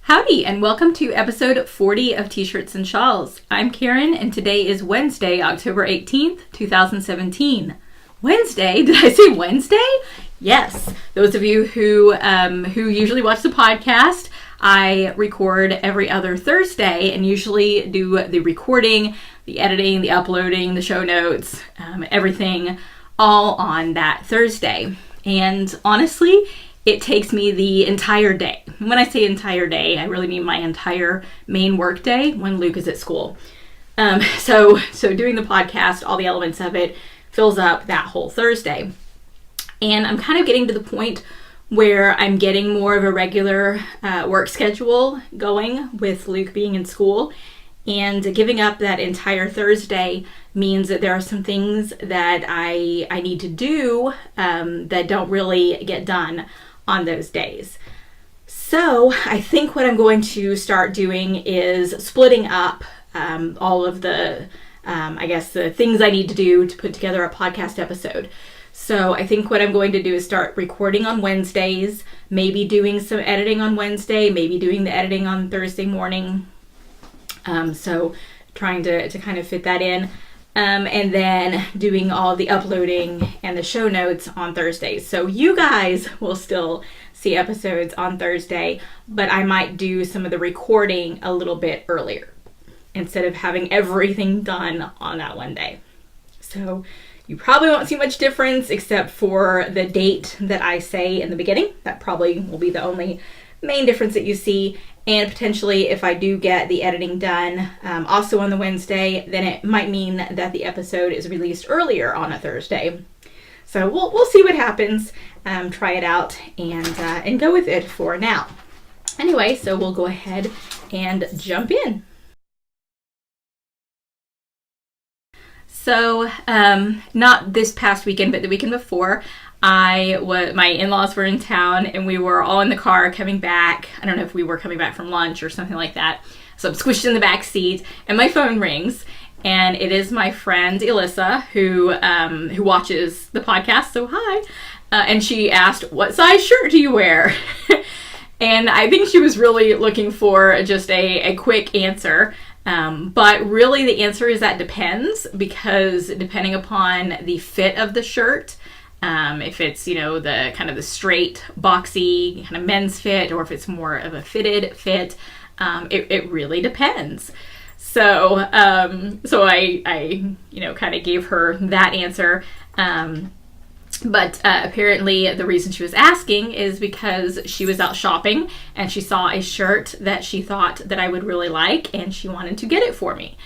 Howdy, and welcome to episode 40 of T-Shirts and Shawls. I'm Karen, and today is Wednesday, October 18th, 2017. Wednesday? Did I say Wednesday? Yes. Those of you who usually watch the podcast, I record every other Thursday and usually do the recording, the editing, the uploading, the show notes, everything all on that Thursday. And honestly, it takes me the entire day. When I say entire day, I really mean my entire main work day when Luke is at school. So doing the podcast, all the elements of it, fills up that whole Thursday. And I'm kind of getting to the point where I'm getting more of a regular work schedule going with Luke being in school. And giving up that entire Thursday means that there are some things that I need to do that don't really get done on those days. So I think what I'm going to start doing is splitting up all of the, the things I need to do to put together a podcast episode. So I think what I'm going to do is start recording on Wednesdays, maybe doing some editing on Wednesday, maybe doing the editing on Thursday morning. So trying to kind of fit that in. And then doing all the uploading and the show notes on Thursdays. So you guys will still see episodes on Thursday, but I might do some of the recording a little bit earlier instead of having everything done on that one day. So you probably won't see much difference except for the date that I say in the beginning. That probably will be the only main difference that you see. And potentially if I do get the editing done also on the Wednesday, then it might mean that the episode is released earlier on a Thursday. So we'll see what happens, try it out and go with it for now. Anyway, so we'll go ahead and jump in. So not this past weekend, but the weekend before, my in-laws were in town and we were all in the car coming back. I don't know if we were coming back from lunch or something like that. So I'm squished in the back seat and my phone rings and it is my friend Alyssa who watches the podcast. So hi. And she asked, "What size shirt do you wear?" And I think she was really looking for just a quick answer. But really the answer is that depends, because depending upon the fit of the shirt, if it's, the kind of the straight, boxy kind of men's fit, or if it's more of a fitted fit, it really depends. So I kind of gave her that answer. But apparently the reason she was asking is because she was out shopping and she saw a shirt that she thought that I would really like and she wanted to get it for me.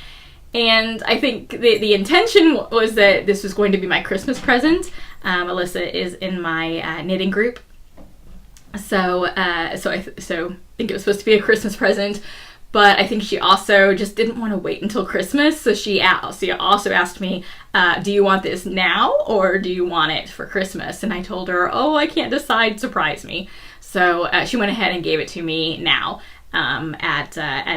And I think the intention was that this was going to be my Christmas present. Alyssa is in my knitting group. So I think it was supposed to be a Christmas present, but I think she also just didn't want to wait until Christmas. So she also asked me, do you want this now or do you want it for Christmas? And I told her, I can't decide, surprise me. So she went ahead and gave it to me now at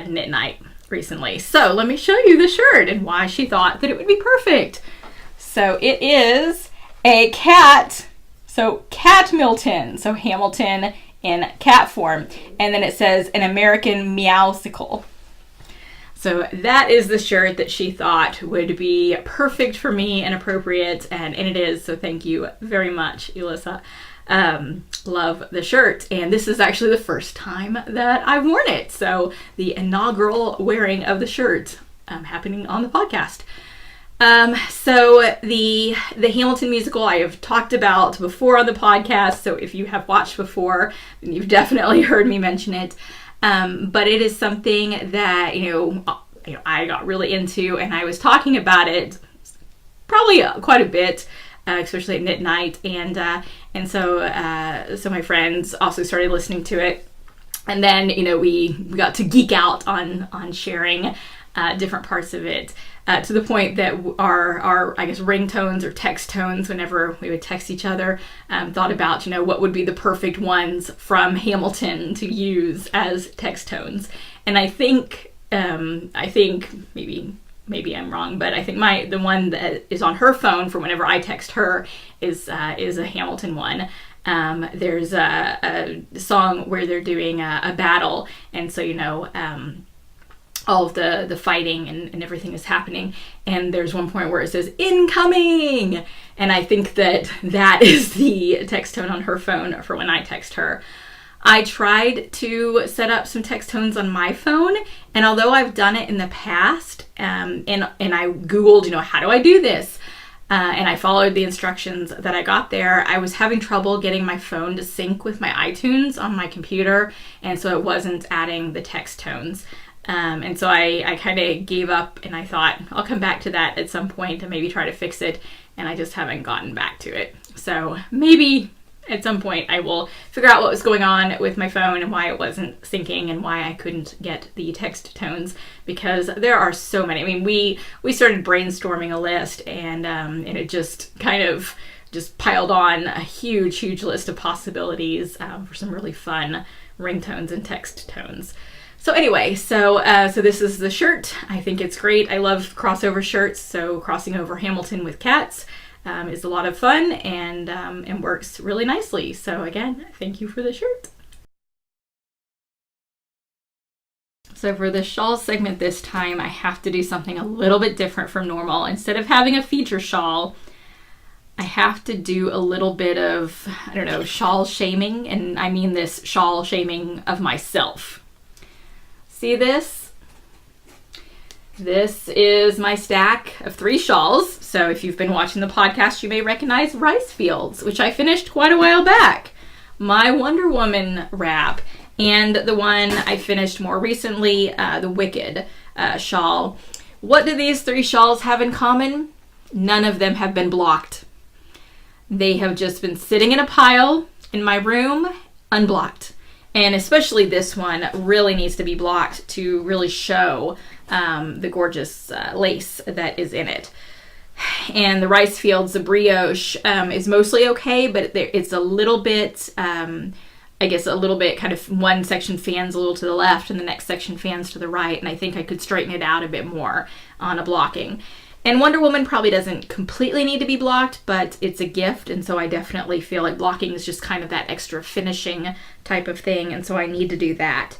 Knit Night recently. So let me show you the shirt and why she thought that it would be perfect. So it is a cat, so Cat Milton, so Hamilton in cat form, and then it says an American Meowsicle. So that is the shirt that she thought would be perfect for me and appropriate, and it is, so thank you very much, Alyssa. Love the shirt, and this is actually the first time that I've worn it, so the inaugural wearing of the shirt happening on the podcast. So the Hamilton musical I have talked about before on the podcast, so if you have watched before, then you've definitely heard me mention it. But it is something that, I got really into, and I was talking about it probably quite a bit, especially at Knit Night, and so my friends also started listening to it, and then we got to geek out on sharing different parts of it, to the point that our ringtones or text tones, whenever we would text each other, thought about what would be the perfect ones from Hamilton to use as text tones. And I think maybe I'm wrong, but I think the one that is on her phone for whenever I text her is a Hamilton one. There's a song where they're doing a battle, and so all of the fighting and everything is happening, and there's one point where it says incoming, and I think that is the text tone on her phone for when I text her. I tried to set up some text tones on my phone, and although I've done it in the past, and I Googled, how do I do this? And I followed the instructions that I got there, I was having trouble getting my phone to sync with my iTunes on my computer, and so it wasn't adding the text tones. And so I kind of gave up, and I thought I'll come back to that at some point and maybe try to fix it, and I just haven't gotten back to it. So maybe at some point I will figure out what was going on with my phone and why it wasn't syncing and why I couldn't get the text tones, because there are so many. I mean, we started brainstorming a list, and it just kind of just piled on a huge list of possibilities for some really fun ringtones and text tones. So anyway, so this is the shirt. I think it's great. I love crossover shirts, so crossing over Hamilton with cats is a lot of fun and works really nicely. So again, thank you for the shirt. So for the shawl segment this time, I have to do something a little bit different from normal. Instead of having a feature shawl, I have to do a little bit of, shawl shaming, and I mean this shawl shaming of myself. See this? This is my stack of 3 shawls. So if you've been watching the podcast, you may recognize Rice Fields, which I finished quite a while back. My Wonder Woman wrap, and the one I finished more recently, the Wicked shawl. What do these 3 shawls have in common? None of them have been blocked. They have just been sitting in a pile in my room, unblocked. And especially this one really needs to be blocked to really show the gorgeous lace that is in it. And the Rice Fields, the brioche, is mostly okay, but it's a little bit, a little bit kind of one section fans a little to the left and the next section fans to the right. And I think I could straighten it out a bit more on a blocking. And Wonder Woman probably doesn't completely need to be blocked, but it's a gift, and so I definitely feel like blocking is just kind of that extra finishing type of thing, and so I need to do that.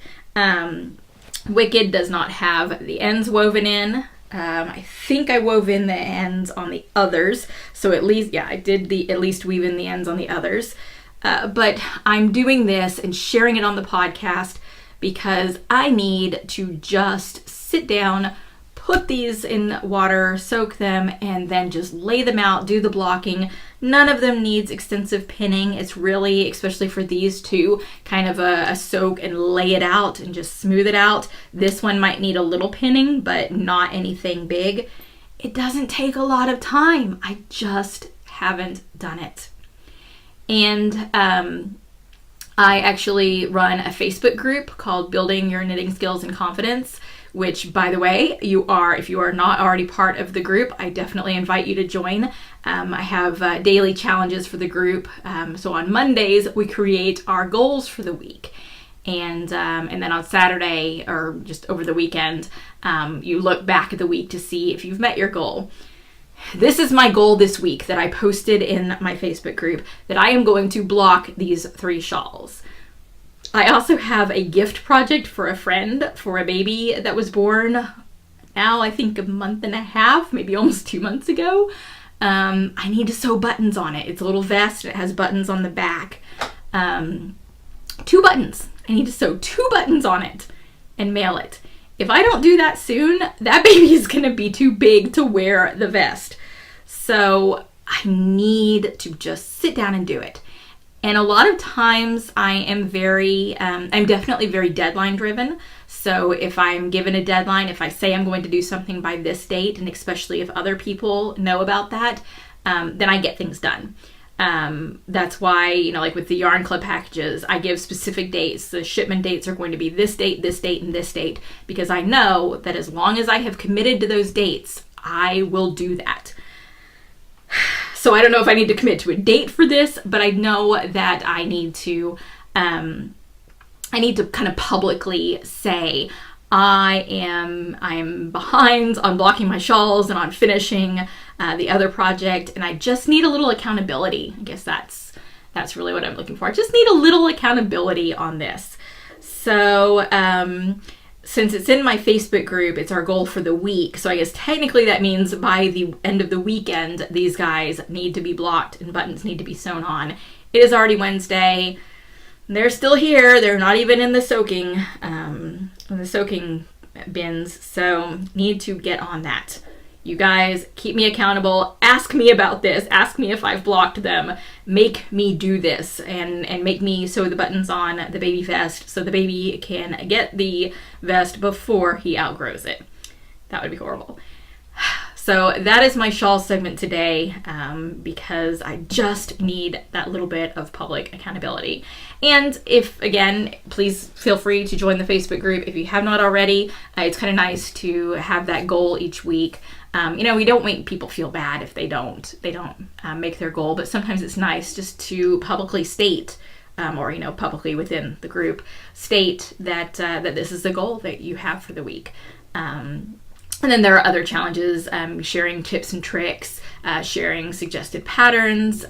Wicked does not have the ends woven in. I think I wove in the ends on the others, so at least, I did at least weave in the ends on the others. But I'm doing this and sharing it on the podcast because I need to just sit down, put these in water, soak them, and then just lay them out, do the blocking. None of them needs extensive pinning. It's really, especially for these 2, kind of a soak and lay it out and just smooth it out. This one might need a little pinning, but not anything big. It doesn't take a lot of time. I just haven't done it. And I actually run a Facebook group called Building Your Knitting Skills and Confidence, which, by the way, if you are not already part of the group, I definitely invite you to join. I have daily challenges for the group. So on Mondays, we create our goals for the week. And then on Saturday, or just over the weekend, you look back at the week to see if you've met your goal. This is my goal this week that I posted in my Facebook group, that I am going to block these 3 shawls. I also have a gift project for a friend for a baby that was born now, I think, a month and a half, maybe almost 2 months ago. I need to sew buttons on it. It's a little vest. It has buttons on the back. 2 buttons. I need to sew 2 buttons on it and mail it. If I don't do that soon, that baby is going to be too big to wear the vest. So I need to just sit down and do it. And a lot of times I am I'm definitely very deadline driven. So if I'm given a deadline, if I say I'm going to do something by this date, and especially if other people know about that, then I get things done. That's why, like with the Yarn Club packages, I give specific dates. The shipment dates are going to be this date, and this date, because I know that as long as I have committed to those dates, I will do that. So I don't know if I need to commit to a date for this, but I know that I need to kind of publicly say I am behind on blocking my shawls and on finishing the other project, and I just need a little accountability. I guess that's That's really what I'm looking for. I just need a little accountability on this. So since it's in my Facebook group, it's our goal for the week. So I guess technically that means by the end of the weekend, these guys need to be blocked and buttons need to be sewn on. It is already Wednesday. They're still here. They're not even in the soaking bins. So need to get on that. You guys keep me accountable. Ask me about this. Ask me if I've blocked them. Make me do this and make me sew the buttons on the baby vest so the baby can get the vest before he outgrows it. That would be horrible. So that is my shawl segment today, because I just need that little bit of public accountability. And if, again, please feel free to join the Facebook group if you have not already. It's kind of nice to have that goal each week. We don't make people feel bad if they don't make their goal, but sometimes it's nice just to publicly state, or publicly within the group, state that this is the goal that you have for the week. And then there are other challenges, sharing tips and tricks, sharing suggested patterns,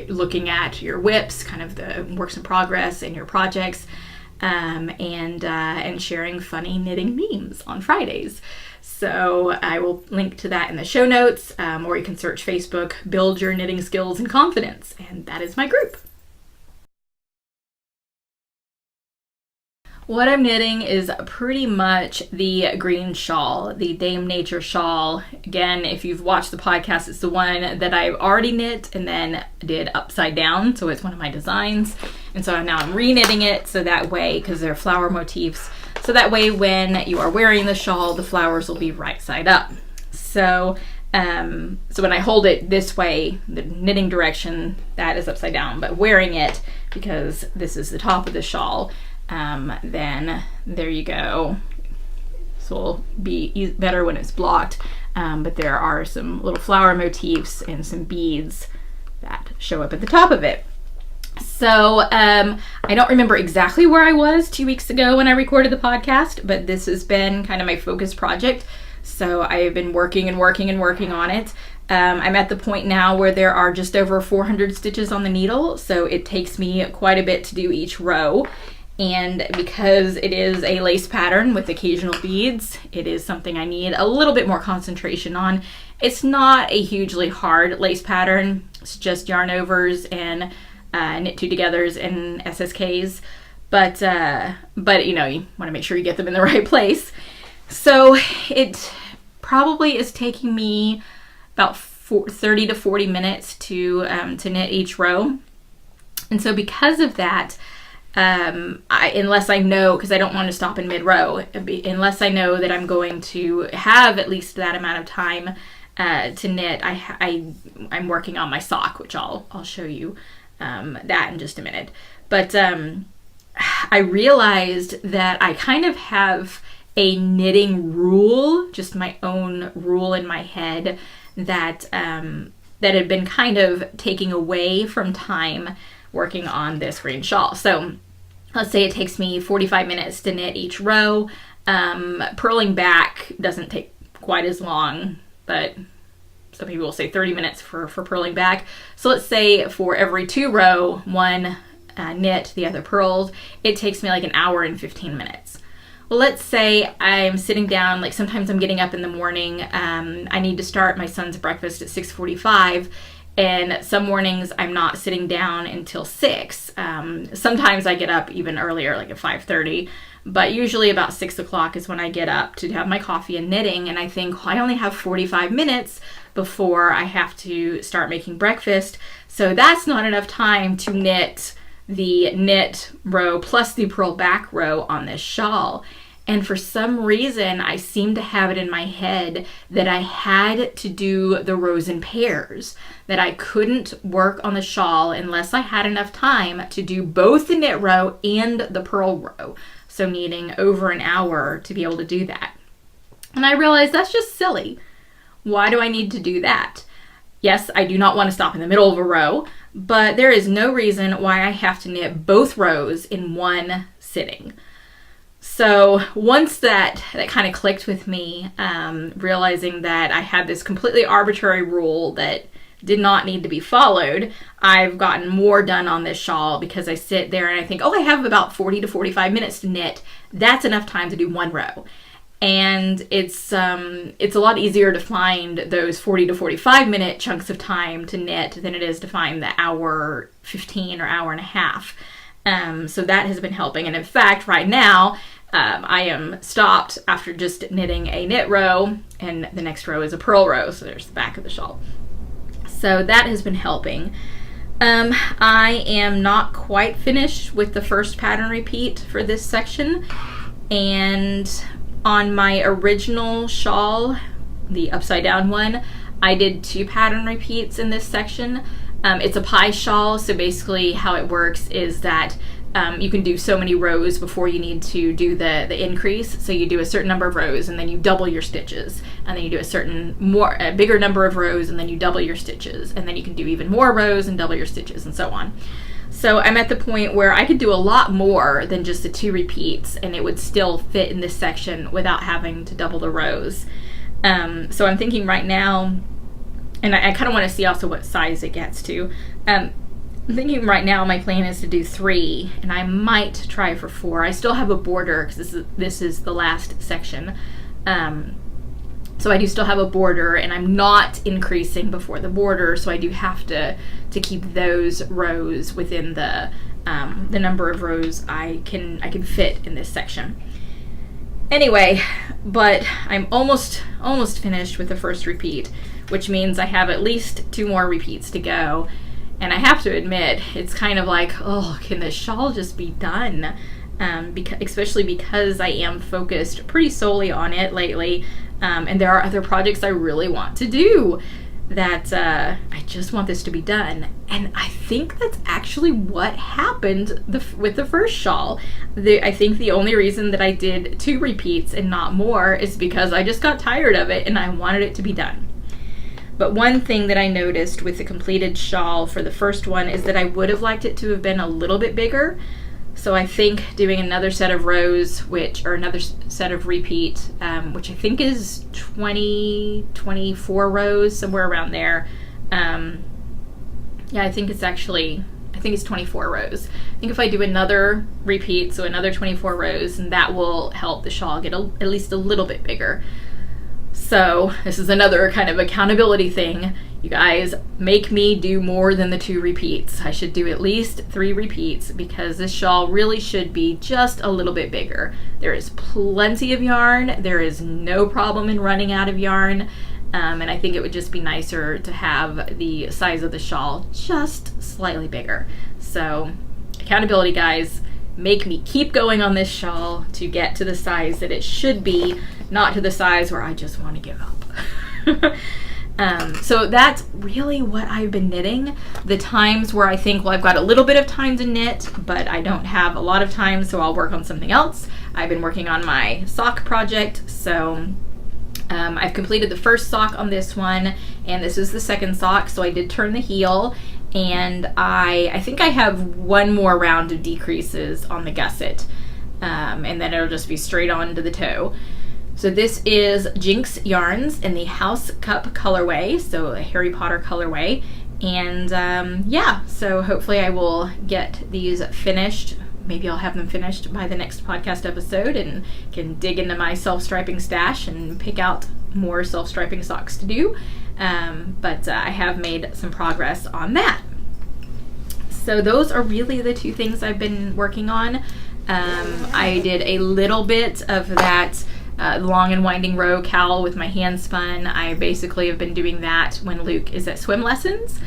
looking at your whips, kind of the works in progress in your projects, and sharing funny knitting memes on Fridays. So I will link to that in the show notes, or you can search Facebook, Build Your Knitting Skills and Confidence, and that is my group. What I'm knitting is pretty much the green shawl, the Dame Nature shawl. Again, if you've watched the podcast, it's the one that I've already knit and then did upside down, so it's one of my designs. And so now I'm re-knitting it so that way, because they're flower motifs, so that way when you are wearing the shawl, the flowers will be right side up. So when I hold it this way, the knitting direction, that is upside down, but wearing it, because this is the top of the shawl, then there you go. So it'll be better when it's blocked, but there are some little flower motifs and some beads that show up at the top of it. So I don't remember exactly where I was 2 weeks ago when I recorded the podcast, but this has been kind of my focus project. So I have been working on it. I'm at the point now where there are just over 400 stitches on the needle, so it takes me quite a bit to do each row. And because it is a lace pattern with occasional beads, it is something I need a little bit more concentration on. It's not a hugely hard lace pattern. It's just yarn overs and knit two togethers and SSKs. But you want to make sure you get them in the right place. So it probably is taking me about 30 to 40 minutes to knit each row. And so because of that, unless I know, because I don't want to stop in mid-row, unless I know that I'm going to have at least that amount of time to knit, I'm working on my sock, which I'll show you that in just a minute. But I realized that I kind of have a knitting rule, just my own rule in my head, that had been kind of taking away from time working on this green shawl. So let's say it takes me 45 minutes to knit each row. Purling back doesn't take quite as long, but some people will say 30 minutes for purling back. So let's say for every 2 row, one knit, the other purled, it takes me like an hour and 15 minutes. Well, let's say I'm sitting down, like sometimes I'm getting up in the morning. I need to start my son's breakfast at 6:45. And some mornings I'm not sitting down until 6. Sometimes I get up even earlier, like at 5:30, but usually about 6 o'clock is when I get up to have my coffee and knitting. And I think, well, I only have 45 minutes before I have to start making breakfast. So that's not enough time to knit the knit row plus the purl back row on this shawl. And for some reason, I seem to have it in my head that I had to do the rows in pairs, that I couldn't work on the shawl unless I had enough time to do both the knit row and the purl row. So needing over an hour to be able to do that. And I realized that's just silly. Why do I need to do that? Yes, I do not want to stop in the middle of a row, but there is no reason why I have to knit both rows in one sitting. So once that kind of clicked with me, realizing that I had this completely arbitrary rule that did not need to be followed. I've gotten more done on this shawl because I sit there and I think, oh, I have about 40 to 45 minutes to knit. That's enough time to do one row. And it's a lot easier to find those 40 to 45 minute chunks of time to knit than it is to find the hour 15 or hour and a half. So that has been helping. And in fact, right now, I am stopped after just knitting a knit row, and the next row is a purl row. So there's the back of the shawl. So that has been helping. I am not quite finished with the first pattern repeat for this section. And on my original shawl, the upside down one, I did 2 pattern repeats in this section. It's a pie shawl, so basically how it works is that you can do so many rows before you need to do the increase. So you do a certain number of rows and then you double your stitches, and then you do a bigger number of rows and then you double your stitches, and then you can do even more rows and double your stitches, and so on. So I'm at the point where I could do a lot more than just the 2 repeats and it would still fit in this section without having to double the rows. So I'm thinking right now, and I kind of want to see also what size it gets to. I'm thinking right now my plan is to do 3, and I might try for 4. I still have a border because this is the last section. So I do still have a border, and I'm not increasing before the border, so I do have to keep those rows within the number of rows I can fit in this section. Anyway, but I'm almost finished with the first repeat, which means I have at least 2 more repeats to go. And I have to admit, it's kind of like, oh, can this shawl just be done? Especially because I am focused pretty solely on it lately. And there are other projects I really want to do that I just want this to be done. And I think that's actually what happened with the first shawl. I think the only reason that I did 2 repeats and not more is because I just got tired of it and I wanted it to be done. But one thing that I noticed with the completed shawl for the first one is that I would have liked it to have been a little bit bigger. So I think doing another set of rows, or another set of repeat, which I think is 24 rows, somewhere around there. Yeah, I think it's 24 rows. I think if I do another repeat, so another 24 rows, and that will help the shawl get at least a little bit bigger. So this is another kind of accountability thing. You guys, make me do more than the 2 repeats. I should do at least 3 repeats because this shawl really should be just a little bit bigger. There is plenty of yarn. There is no problem in running out of yarn. And I think it would just be nicer to have the size of the shawl just slightly bigger. So accountability, guys. Make me keep going on this shawl to get to the size that it should be, not to the size where I just want to give up. So that's really what I've been knitting. The times where I think, well, I've got a little bit of time to knit, but I don't have a lot of time, so I'll work on something else. I've been working on my sock project, so I've completed the first sock on this one, and this is the second sock, so I did turn the heel. And I think I have 1 more round of decreases on the gusset, and then it'll just be straight on to the toe. So this is Jinx Yarns in the House Cup colorway, so a Harry Potter colorway. And yeah, so hopefully I will get these finished. Maybe I'll have them finished by the next podcast episode and can dig into my self-striping stash and pick out more self-striping socks to do. But I have made some progress on that. So those are really the 2 things I've been working on. I did a little bit of that long and winding row cowl with my hand spun. I basically have been doing that when Luke is at swim lessons.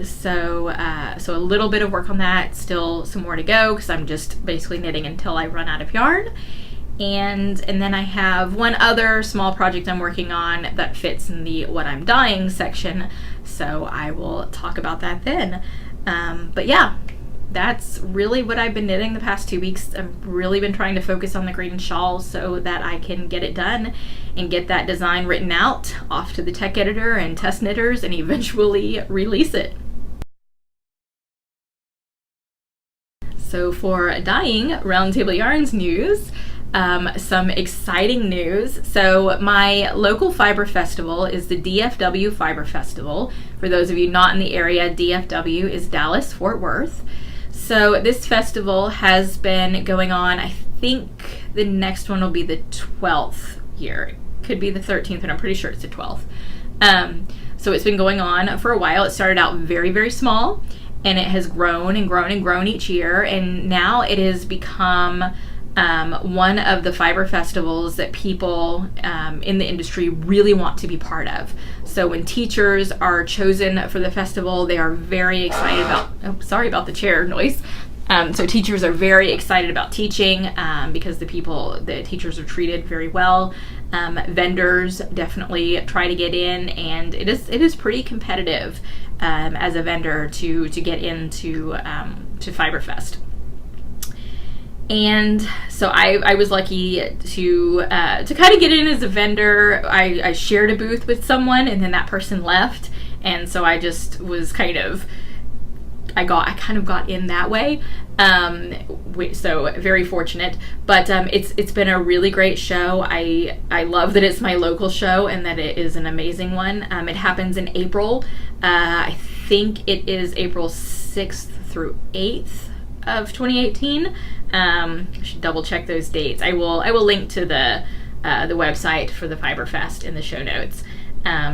So a little bit of work on that, still some more to go because I'm just basically knitting until I run out of yarn. And then I have one other small project I'm working on that fits in the what I'm dyeing section, so I will talk about that then. But yeah, that's really what I've been knitting the past 2 weeks. I've really been trying to focus on the green shawl so that I can get it done and get that design written out, off to the tech editor and test knitters, and eventually release it. So for dyeing Roundtable Yarns news, some exciting news. So my local fiber festival is the DFW Fiber Festival. For those of you not in the area, DFW is Dallas Fort Worth. So this festival has been going on, I think the next one will be the 12th year. It could be the 13th, but I'm pretty sure it's the 12th. So it's been going on for a while. It started out very, very small, and it has grown and grown and grown each year, and now it has become one of the fiber festivals that people in the industry really want to be part of. So when teachers are chosen for the festival, they are very excited about, sorry about the chair noise. So teachers are very excited about teaching because the teachers are treated very well. Vendors definitely try to get in, and it is pretty competitive as a vendor to get into to Fiberfest. And so I was lucky to kind of get in as a vendor. I shared a booth with someone, and then that person left, and so I just was kind of got in that way. So very fortunate, but it's been a really great show. I love that it's my local show and that it is an amazing one. It happens in April. I think it is April 6th through 8th of 2018. I should double check those dates. I will link to the website for the Fiberfest in the show notes.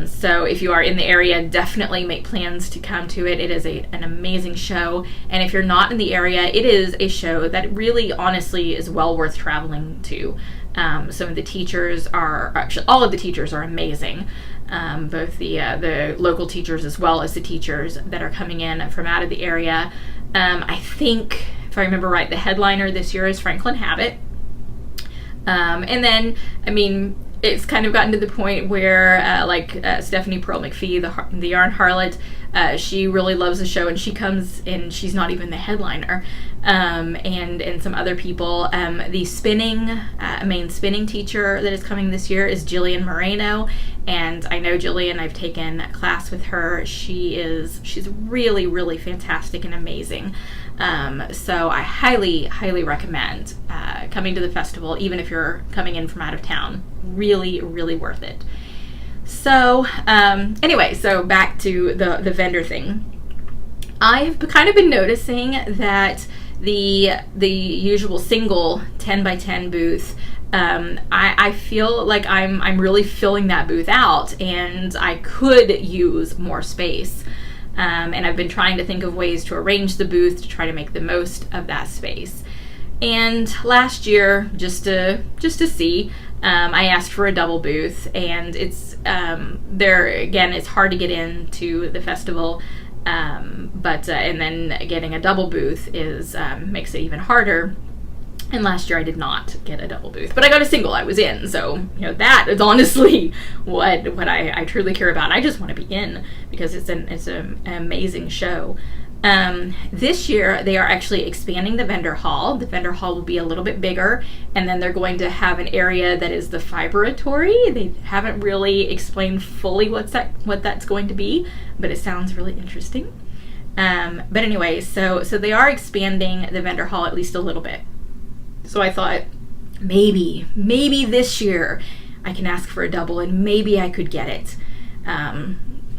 So if you are in the area, definitely make plans to come to it. It is an amazing show. And if you're not in the area, it is a show that really, honestly, is well worth traveling to. Some of the teachers actually, all of the teachers are amazing. Both the local teachers as well as the teachers that are coming in from out of the area. I think, if I remember right, the headliner this year is Franklin Habit. And then, I mean, it's kind of gotten to the point where, Stephanie Pearl McPhee, the Yarn Harlot, she really loves the show, and she comes in. She's not even the headliner, and some other people. The main spinning teacher that is coming this year is Jillian Moreno, and I know Jillian. I've taken a class with her. She's really, really fantastic and amazing. So I highly, highly recommend coming to the festival, even if you're coming in from out of town. Really, really worth it. So anyway, so back to the vendor thing. I've kind of been noticing that the usual single 10 by 10 booth, I feel like I'm really filling that booth out, and I could use more space. And I've been trying to think of ways to arrange the booth to try to make the most of that space. And last year, just to see, I asked for a double booth, and it's there again. It's hard to get into the festival, but and then getting a double booth makes it even harder. And last year I did not get a double booth, but I got a single. I was in, so that is honestly what I truly care about. I just want to be in because it's an amazing show. This year they are actually expanding the vendor hall. The vendor hall will be a little bit bigger, and then they're going to have an area that is the fiberatory. They haven't really explained fully what that's going to be, but it sounds really interesting. But anyway, so they are expanding the vendor hall at least a little bit. So I thought maybe this year I can ask for a double, and maybe I could get it.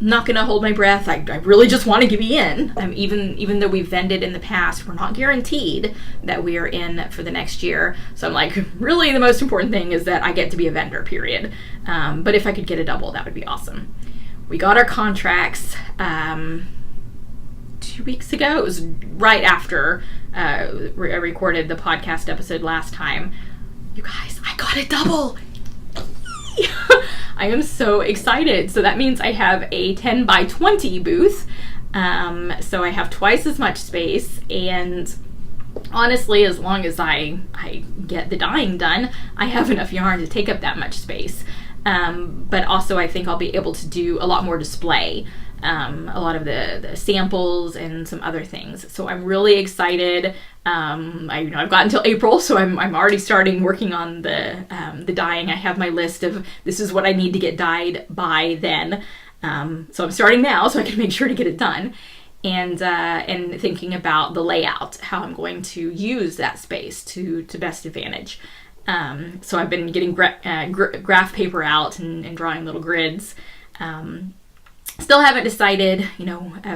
Not gonna hold my breath. I really just want to be in. Even though we've vended in the past, we're not guaranteed that we are in for the next year. So I'm like, really, the most important thing is that I get to be a vendor, period. But if I could get a double, that would be awesome. We got our contracts 2 weeks ago. It was right after I recorded the podcast episode last time. You guys, I got a double. I am so excited. So that means I have a 10 by 20 booth. So I have twice as much space, and honestly, as long as I get the dyeing done, I have enough yarn to take up that much space. But also I think I'll be able to do a lot more display. A lot of the samples and some other things. So I'm really excited. I've got until April, so I'm already starting working on the dyeing. I have my list of this is what I need to get dyed by then. So I'm starting now so I can make sure to get it done. And thinking about the layout, how I'm going to use that space to best advantage. So I've been getting graph paper out and drawing little grids. Still haven't decided,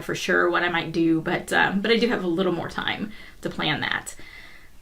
for sure what I might do, but I do have a little more time to plan that.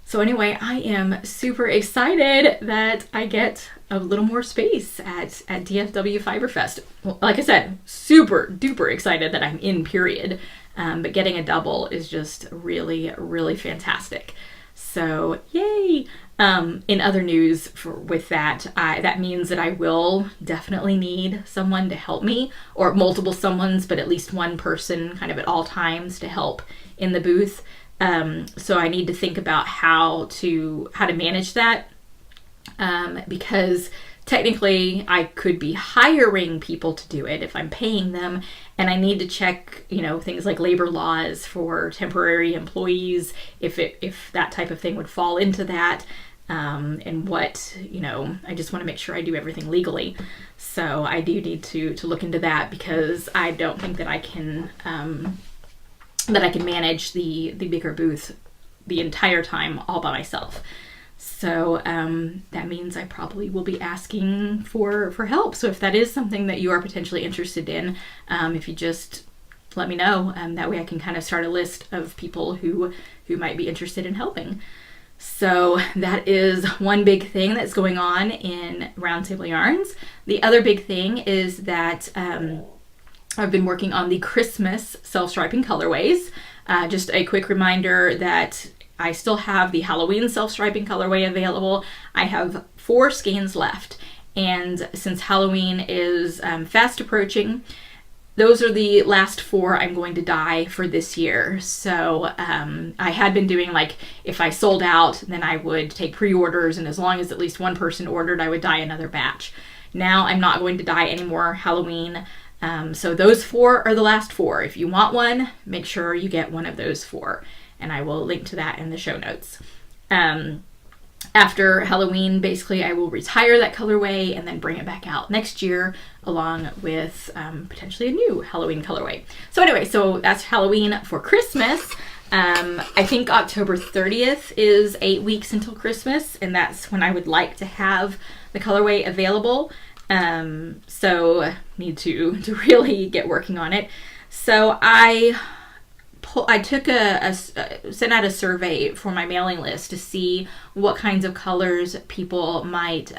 So anyway, I am super excited that I get a little more space at DFW Fiberfest. Well, like I said, super duper excited that I'm in, period. But getting a double is just really, really fantastic. So yay! In other news with that, that means that I will definitely need someone to help me, or multiple someones, but at least one person kind of at all times to help in the booth. So I need to think about how to manage that, because technically I could be hiring people to do it if I'm paying them, and I need to check, things like labor laws for temporary employees, if that type of thing would fall into that, and what, I just want to make sure I do everything legally. So I do need to look into that, because I don't think that I can manage the bigger booth the entire time all by myself. So that means I probably will be asking for help. So if that is something that you are potentially interested in, if you just let me know, that way I can kind of start a list of people who might be interested in helping. So that is one big thing that's going on in Roundtable Yarns. The other big thing is that I've been working on the Christmas self-striping colorways. Just a quick reminder that I still have the Halloween self-striping colorway available. I have 4 skeins left, and since Halloween is fast approaching, those are the last 4 I'm going to dye for this year. So I had been doing, like, if I sold out, then I would take pre-orders, and as long as at least one person ordered, I would dye another batch. Now I'm not going to dye any more Halloween. So those 4 are the last 4. If you want one, make sure you get one of those 4. And I will link to that in the show notes. After Halloween, basically, I will retire that colorway and then bring it back out next year, along with potentially a new Halloween colorway. So anyway, so that's Halloween. For Christmas, I think October 30th is 8 weeks until Christmas, and that's when I would like to have the colorway available. So need to really get working on it. So I took sent out a survey for my mailing list to see what kinds of colors people might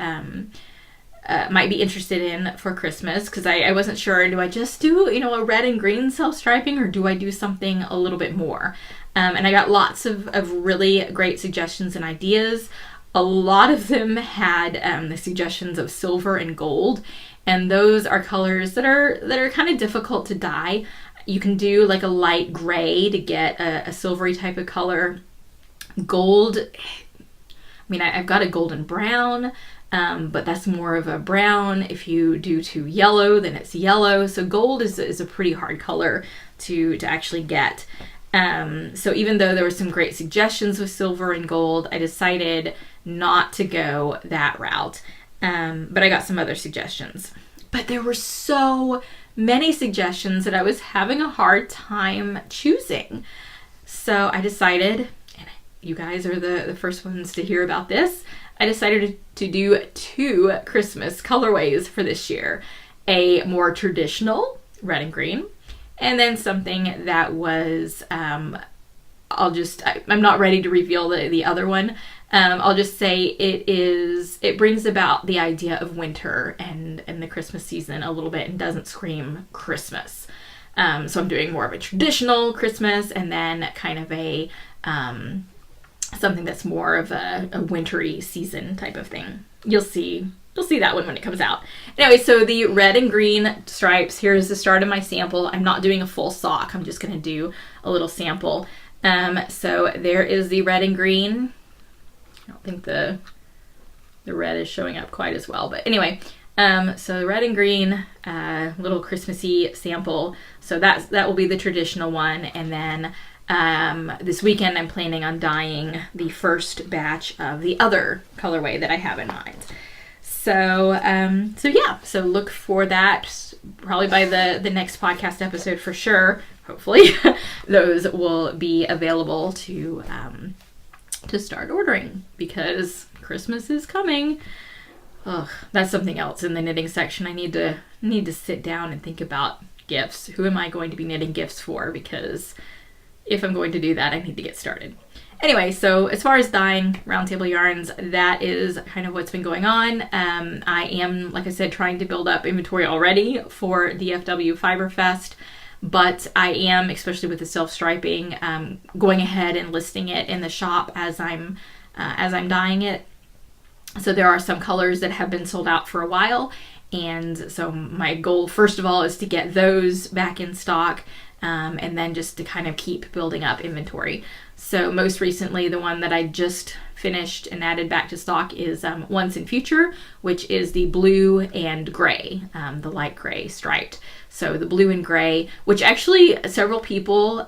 be interested in for Christmas, because I wasn't sure, do I just do a red and green self-striping, or do I do something a little bit more? And I got lots of really great suggestions and ideas. A lot of them had the suggestions of silver and gold, and those are colors that are kind of difficult to dye. You can do like a light gray to get a silvery type of color. Gold, I've got a golden brown, but that's more of a brown. If you do too yellow, then it's yellow. So gold is a pretty hard color to actually get. So even though there were some great suggestions with silver and gold, I decided not to go that route. But I got some other suggestions. But there were so many suggestions that I was having a hard time choosing. So I decided, and you guys are the first ones to hear about this, I decided to do 2 Christmas colorways for this year. A more traditional red and green, and then something that was, I'm not ready to reveal the other one. I'll just say it brings about the idea of winter and the Christmas season a little bit, and doesn't scream Christmas. So I'm doing more of a traditional Christmas, and then kind of a something that's more of a wintry season type of thing. You'll see that one when it comes out. Anyway, so the red and green stripes, here's the start of my sample. I'm not doing a full sock. I'm just going to do a little sample. So there is the red and green. I don't think the red is showing up quite as well, but anyway, so the red and green, little Christmassy sample. So that will be the traditional one. And then this weekend I'm planning on dyeing the first batch of the other colorway that I have in mind. So yeah, so look for that probably by the next podcast episode for sure. Hopefully those will be available to to start ordering because Christmas is coming. Ugh, that's something else in the knitting section. I need to sit down and think about gifts. Who am I going to be knitting gifts for? Because if I'm going to do that, I need to get started. Anyway, so as far as dyeing Round Table yarns, that is kind of what's been going on. I am, like I said, trying to build up inventory already for DFW Fiber Fest, but I am, especially with the self-striping, going ahead and listing it in the shop as I'm dyeing it. So there are some colors that have been sold out for a while, and so my goal, first of all, is to get those back in stock, and then just to kind of keep building up inventory. So most recently, the one that I just finished and added back to stock is Once in Future, which is the blue and gray, the light gray striped. So the blue and gray, which actually several people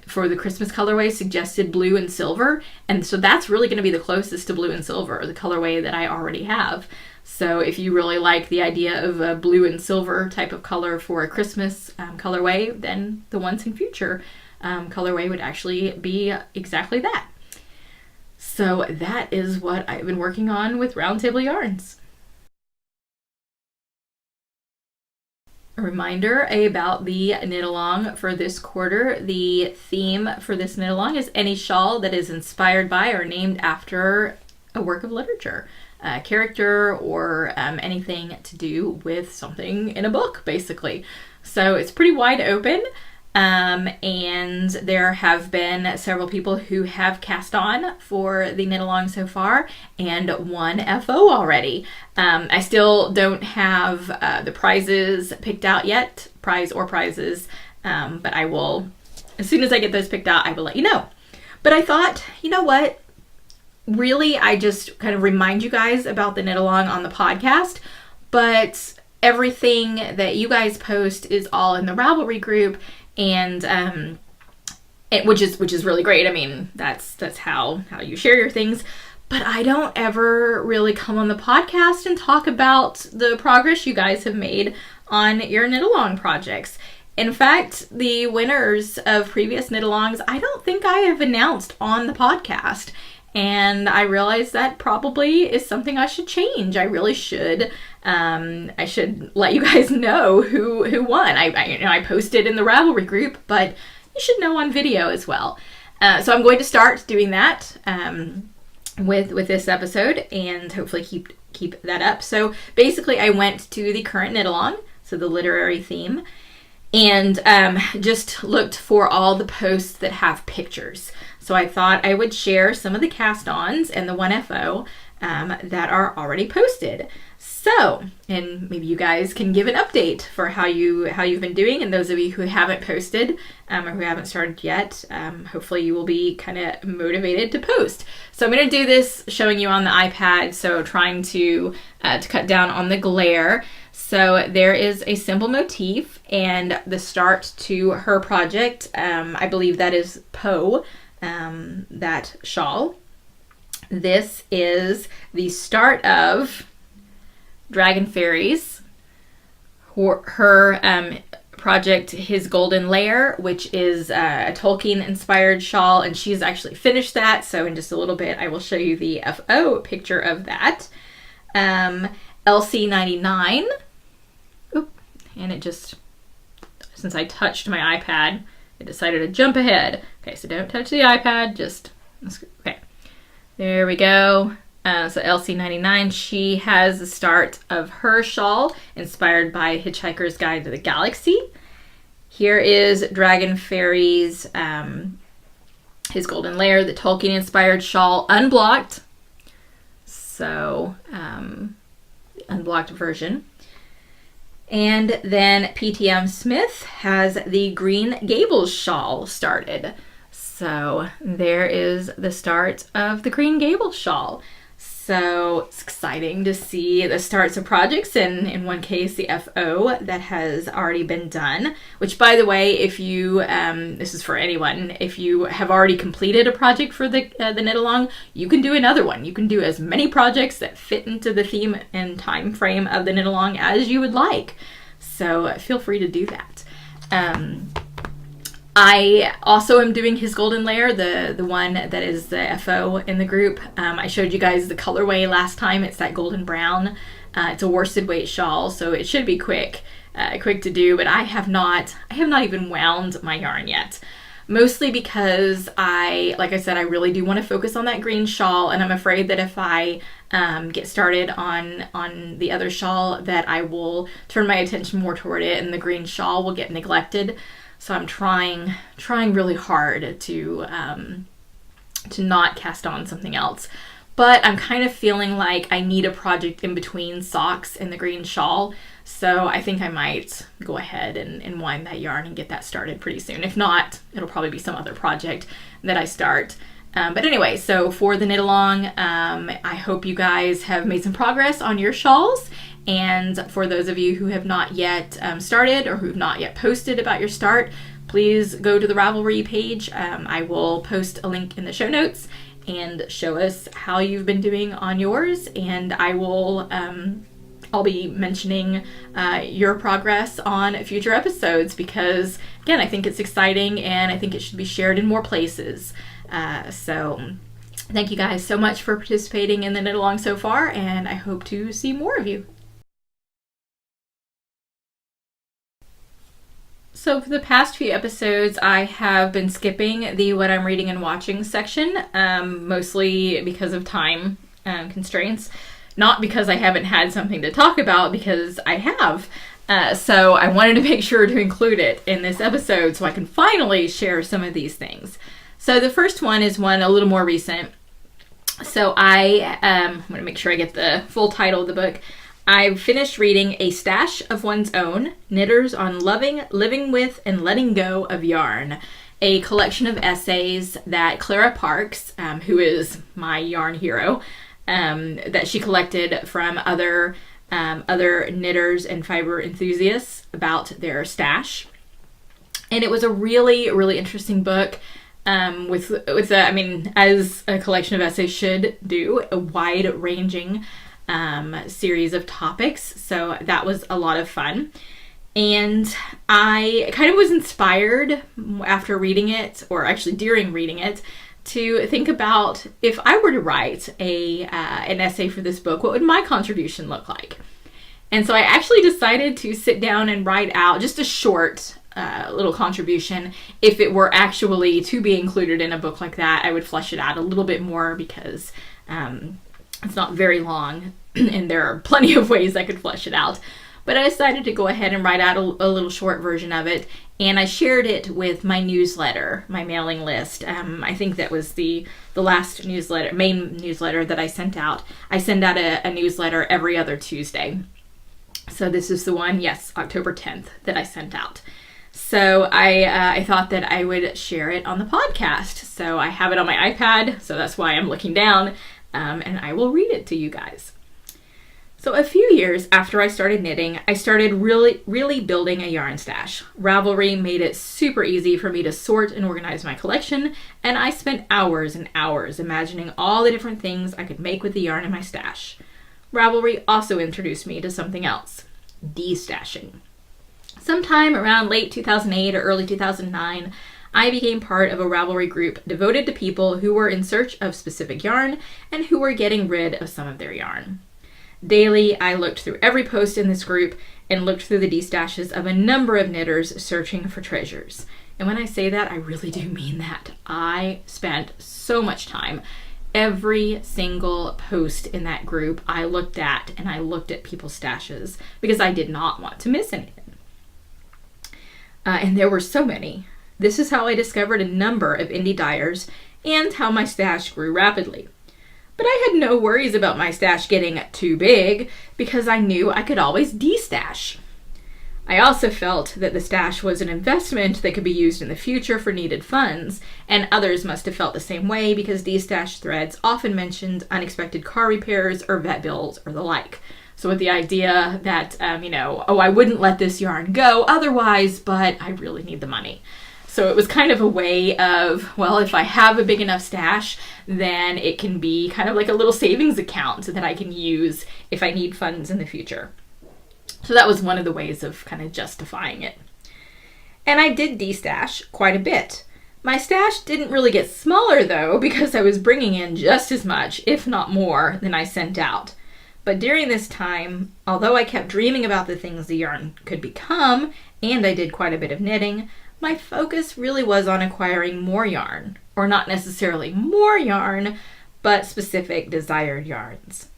for the Christmas colorway suggested blue and silver. And so that's really going to be the closest to blue and silver, the colorway that I already have. So if you really like the idea of a blue and silver type of color for a Christmas colorway, then the Once in Future colorway would actually be exactly that. So that is what I've been working on with Round Table Yarns. A reminder about the knit along for this quarter. The theme for this knit along is any shawl that is inspired by or named after a work of literature, a character, or anything to do with something in a book, basically. So it's pretty wide open. And there have been several people who have cast on for the knit along so far, and one FO already. I still don't have the prizes picked out yet, prizes, but I will, as soon as I get those picked out, I will let you know. But I thought, you know what? Really, I just kind of remind you guys about the knit along on the podcast, but everything that you guys post is all in the Ravelry group. And which is really great. I mean, that's how you share your things. But I don't ever really come on the podcast and talk about the progress you guys have made on your knit along projects. In fact, the winners of previous knit alongs, I don't think I have announced on the podcast. And I realized that probably is something I should change. I really should. I should let you guys know who won. I posted in the Ravelry group, but you should know on video as well. So I'm going to start doing that with this episode, and hopefully keep that up. So basically, I went to the current knit along, so the literary theme, and just looked for all the posts that have pictures. So I thought I would share some of the cast-ons and the 1FO that are already posted. So, and maybe you guys can give an update for how you've been doing, and those of you who haven't posted or who haven't started yet, hopefully you will be kind of motivated to post. So I'm going to do this showing you on the iPad, so trying to cut down on the glare. So there is a simple motif, and the start to her project, I believe that is Poe, that shawl. This is the start of Dragon Fairies, her project, His Golden Lair, which is a Tolkien-inspired shawl, and she's actually finished that, so in just a little bit I will show you the FO picture of that. LC99, and it just, since I touched my iPad, it decided to jump ahead. Okay, so don't touch the iPad, just, okay. There we go. So LC99, she has the start of her shawl inspired by Hitchhiker's Guide to the Galaxy. Here is Dragon Fairies, His Golden Lair, the Tolkien-inspired shawl, unblocked. So, unblocked version. And then PTM Smith has the Green Gables shawl started. So there is the start of the Green Gables shawl. So it's exciting to see the starts of projects, and in one case the FO that has already been done, which, by the way, if you, this is for anyone, if you have already completed a project for the knit along, you can do another one. You can do as many projects that fit into the theme and time frame of the knit along as you would like. So feel free to do that. I also am doing his golden layer, the one that is the FO in the group. I showed you guys the colorway last time. It's that golden brown. It's a worsted weight shawl, so it should be quick to do, but I have not even wound my yarn yet. Mostly because like I said, I really do want to focus on that green shawl, and I'm afraid that if I get started on the other shawl, that I will turn my attention more toward it, and the green shawl will get neglected. So I'm trying really hard to not cast on something else. But I'm kind of feeling like I need a project in between socks and the green shawl. So I think I might go ahead and wind that yarn and get that started pretty soon. If not, it'll probably be some other project that I start. But anyway, so for the knit along, I hope you guys have made some progress on your shawls. And for those of you who have not yet started or who have not yet posted about your start, please go to the Ravelry page. I will post a link in the show notes and show us how you've been doing on yours. And I will, I'll be mentioning your progress on future episodes because, again, I think it's exciting and I think it should be shared in more places. So thank you guys so much for participating in the knit along so far, and I hope to see more of you. So for the past few episodes, I have been skipping the what I'm reading and watching section, mostly because of time constraints. Not because I haven't had something to talk about, because I have. So I wanted to make sure to include it in this episode so I can finally share some of these things. So the first one is one a little more recent. So I'm going to make sure I get the full title of the book. I've finished reading A Stash of One's Own, Knitters on Loving, Living With, and Letting Go of Yarn, a collection of essays that Clara Parks, who is my yarn hero, that she collected from other knitters and fiber enthusiasts about their stash. And it was a really, really interesting book. With as a collection of essays should do, a wide-ranging series of topics. So that was a lot of fun. And I kind of was inspired after reading it, or actually during reading it, to think about if I were to write an essay for this book, what would my contribution look like? And so I actually decided to sit down and write out just a short little contribution. If it were actually to be included in a book like that, I would flesh it out a little bit more because it's not very long and there are plenty of ways I could flesh it out. But I decided to go ahead and write out a little short version of it, and I shared it with my newsletter, my mailing list. I think that was the last main newsletter that I sent out. I send out a newsletter every other Tuesday. So this is the one, yes, October 10th, that I sent out. So I thought that I would share it on the podcast. So I have it on my iPad, so that's why I'm looking down, and I will read it to you guys. So a few years after I started knitting, I started really building a yarn stash. Ravelry made it super easy for me to sort and organize my collection, and I spent hours and hours imagining all the different things I could make with the yarn in my stash. Ravelry also introduced me to something else, de-stashing. Sometime around late 2008 or early 2009, I became part of a Ravelry group devoted to people who were in search of specific yarn and who were getting rid of some of their yarn. Daily, I looked through every post in this group and looked through the de-stashes of a number of knitters searching for treasures. And when I say that, I really do mean that. I spent so much time. Every single post in that group I looked at, and I looked at people's stashes because I did not want to miss anything. And there were so many. This is how I discovered a number of indie dyers and how my stash grew rapidly. But I had no worries about my stash getting too big because I knew I could always de-stash. I also felt that the stash was an investment that could be used in the future for needed funds, and others must have felt the same way because de-stash threads often mentioned unexpected car repairs or vet bills or the like. So with the idea that, I wouldn't let this yarn go otherwise, but I really need the money. So it was kind of a way of, well, if I have a big enough stash, then it can be kind of like a little savings account that I can use if I need funds in the future. So that was one of the ways of kind of justifying it. And I did destash quite a bit. My stash didn't really get smaller though, because I was bringing in just as much, if not more, than I sent out. But during this time, although I kept dreaming about the things the yarn could become, and I did quite a bit of knitting, my focus really was on acquiring more yarn, or not necessarily more yarn, but specific desired yarns.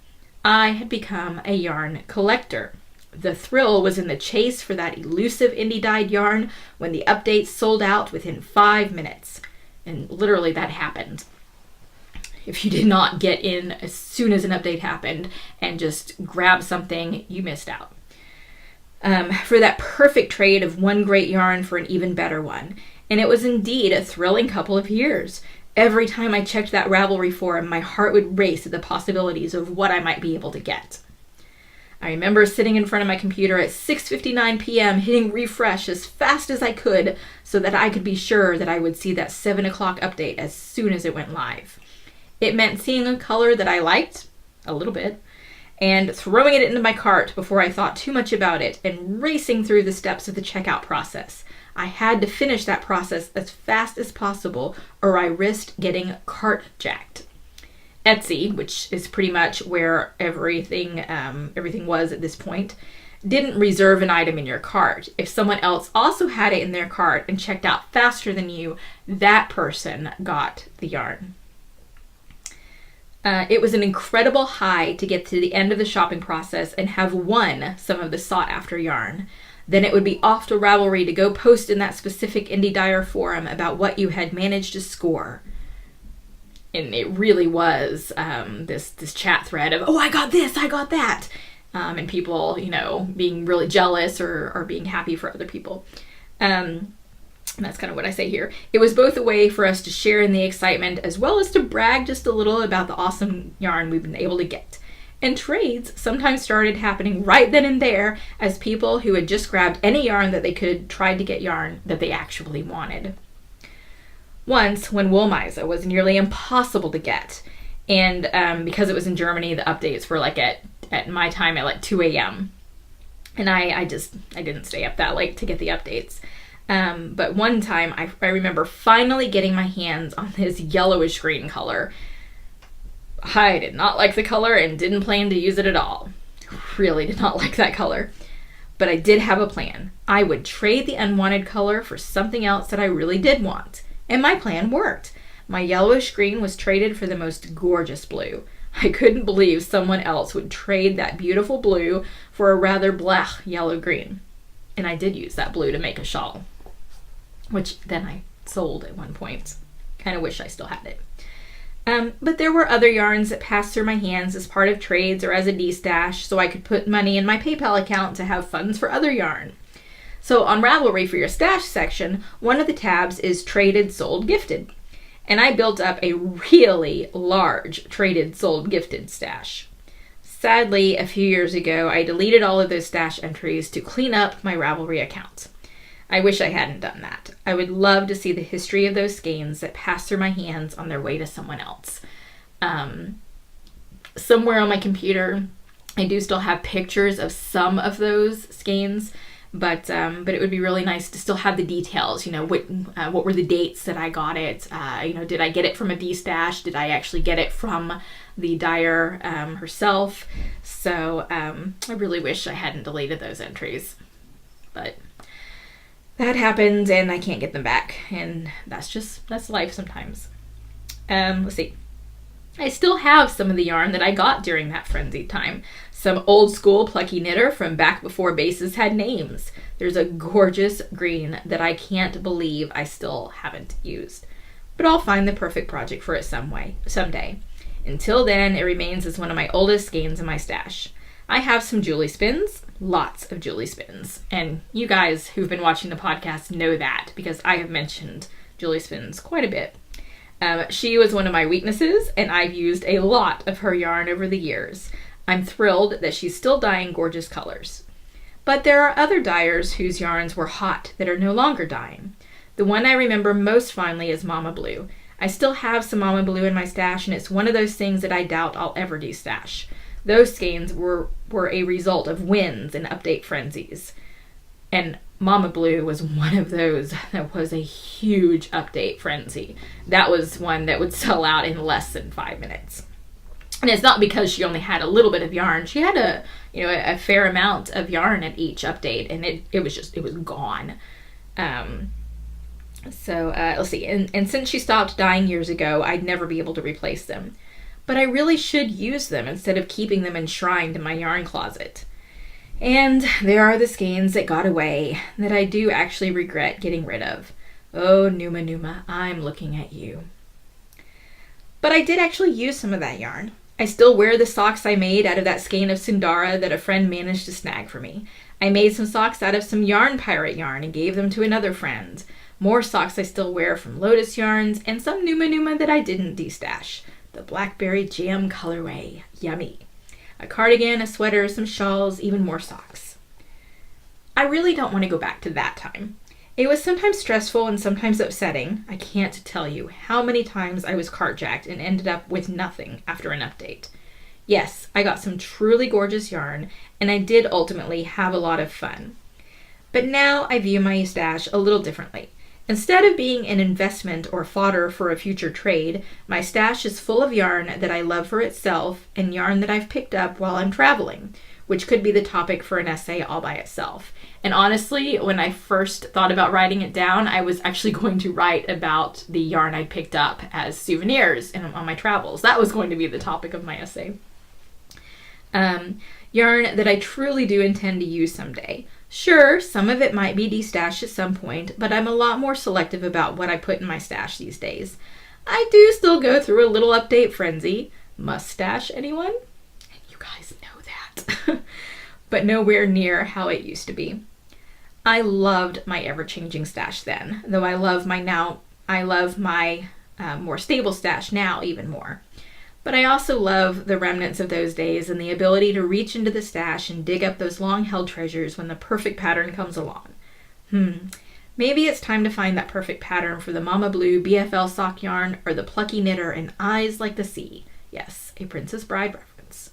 I had become a yarn collector. The thrill was in the chase for that elusive indie-dyed yarn when the updates sold out within 5 minutes. And literally that happened. If you did not get in as soon as an update happened and just grab something, you missed out. For that perfect trade of one great yarn for an even better one. And it was indeed a thrilling couple of years. Every time I checked that Ravelry forum, my heart would race at the possibilities of what I might be able to get. I remember sitting in front of my computer at 6:59 p.m. hitting refresh as fast as I could so that I could be sure that I would see that 7 o'clock update as soon as it went live. It meant seeing a color that I liked, a little bit, and throwing it into my cart before I thought too much about it and racing through the steps of the checkout process. I had to finish that process as fast as possible or I risked getting cart jacked. Etsy, which is pretty much where everything was at this point, didn't reserve an item in your cart. If someone else also had it in their cart and checked out faster than you, that person got the yarn. It was an incredible high to get to the end of the shopping process and have won some of the sought-after yarn. Then it would be off to Ravelry to go post in that specific indie dyer forum about what you had managed to score. And it really was this chat thread of, oh, I got this, I got that. And people, being really jealous or being happy for other people. And that's kind of what I say here. It was both a way for us to share in the excitement as well as to brag just a little about the awesome yarn we've been able to get. And trades sometimes started happening right then and there as people who had just grabbed any yarn that they could tried to get yarn that they actually wanted. Once, when Woolmeise was nearly impossible to get, and because it was in Germany, the updates were like at my time at like 2 a.m. And I didn't stay up that late to get the updates. But one time I remember finally getting my hands on this yellowish green color. I did not like the color and didn't plan to use it at all. Really did not like that color. But I did have a plan. I would trade the unwanted color for something else that I really did want. And my plan worked. My yellowish green was traded for the most gorgeous blue. I couldn't believe someone else would trade that beautiful blue for a rather blech yellow green. And I did use that blue to make a shawl, which then I sold at one point. Kind of wish I still had it. But there were other yarns that passed through my hands as part of trades or as a destash, so I could put money in my PayPal account to have funds for other yarn. So on Ravelry for your stash section, one of the tabs is traded, sold, gifted. And I built up a really large traded, sold, gifted stash. Sadly, a few years ago, I deleted all of those stash entries to clean up my Ravelry account. I wish I hadn't done that. I would love to see the history of those skeins that passed through my hands on their way to someone else. Somewhere on my computer, I do still have pictures of some of those skeins, but it would be really nice to still have the details. What were the dates that I got it? Did I get it from a D-stash? Did I actually get it from the dyer herself? So I really wish I hadn't deleted those entries, but that happened and I can't get them back, and that's life sometimes. Let's see. I still have some of the yarn that I got during that frenzied time. Some old school plucky knitter from back before bases had names. There's a gorgeous green that I can't believe I still haven't used. But I'll find the perfect project for it someday. Until then, it remains as one of my oldest skeins in my stash. I have some Julie Spins, lots of Julie Spins. And you guys who've been watching the podcast know that because I have mentioned Julie Spins quite a bit. She was one of my weaknesses, and I've used a lot of her yarn over the years. I'm thrilled that she's still dyeing gorgeous colors. But there are other dyers whose yarns were hot that are no longer dyeing. The one I remember most fondly is Mama Blue. I still have some Mama Blue in my stash, and it's one of those things that I doubt I'll ever destash. Those skeins were a result of wins and update frenzies. And Mama Blue was one of those that was a huge update frenzy. That was one that would sell out in less than 5 minutes. And it's not because she only had a little bit of yarn. She had a fair amount of yarn at each update, and it was gone. Let's see. And since she stopped dyeing years ago, I'd never be able to replace them. But I really should use them instead of keeping them enshrined in my yarn closet. And there are the skeins that got away that I do actually regret getting rid of. Oh, Numa, I'm looking at you. But I did actually use some of that yarn. I still wear the socks I made out of that skein of Sundara that a friend managed to snag for me. I made some socks out of some yarn pirate yarn and gave them to another friend. More socks I still wear from Lotus yarns, and some Numa that I didn't destash. The Blackberry Jam colorway. Yummy. A cardigan, a sweater, some shawls, even more socks. I really don't want to go back to that time. It was sometimes stressful and sometimes upsetting. I can't tell you how many times I was carjacked and ended up with nothing after an update. Yes, I got some truly gorgeous yarn, and I did ultimately have a lot of fun. But now I view my stash a little differently. Instead of being an investment or fodder for a future trade, my stash is full of yarn that I love for itself and yarn that I've picked up while I'm traveling, which could be the topic for an essay all by itself. And honestly, when I first thought about writing it down, I was actually going to write about the yarn I picked up as souvenirs on my travels. That was going to be the topic of my essay. Yarn that I truly do intend to use someday. Sure, some of it might be destashed at some point, but I'm a lot more selective about what I put in my stash these days. I do still go through a little update frenzy. Mustache, anyone? And you guys know that. But nowhere near how it used to be. I loved my ever-changing stash then, though I love my more stable stash now even more. But I also love the remnants of those days and the ability to reach into the stash and dig up those long-held treasures when the perfect pattern comes along. Maybe it's time to find that perfect pattern for the Mama Blue BFL sock yarn or the Plucky Knitter and Eyes Like the Sea. Yes, a Princess Bride reference.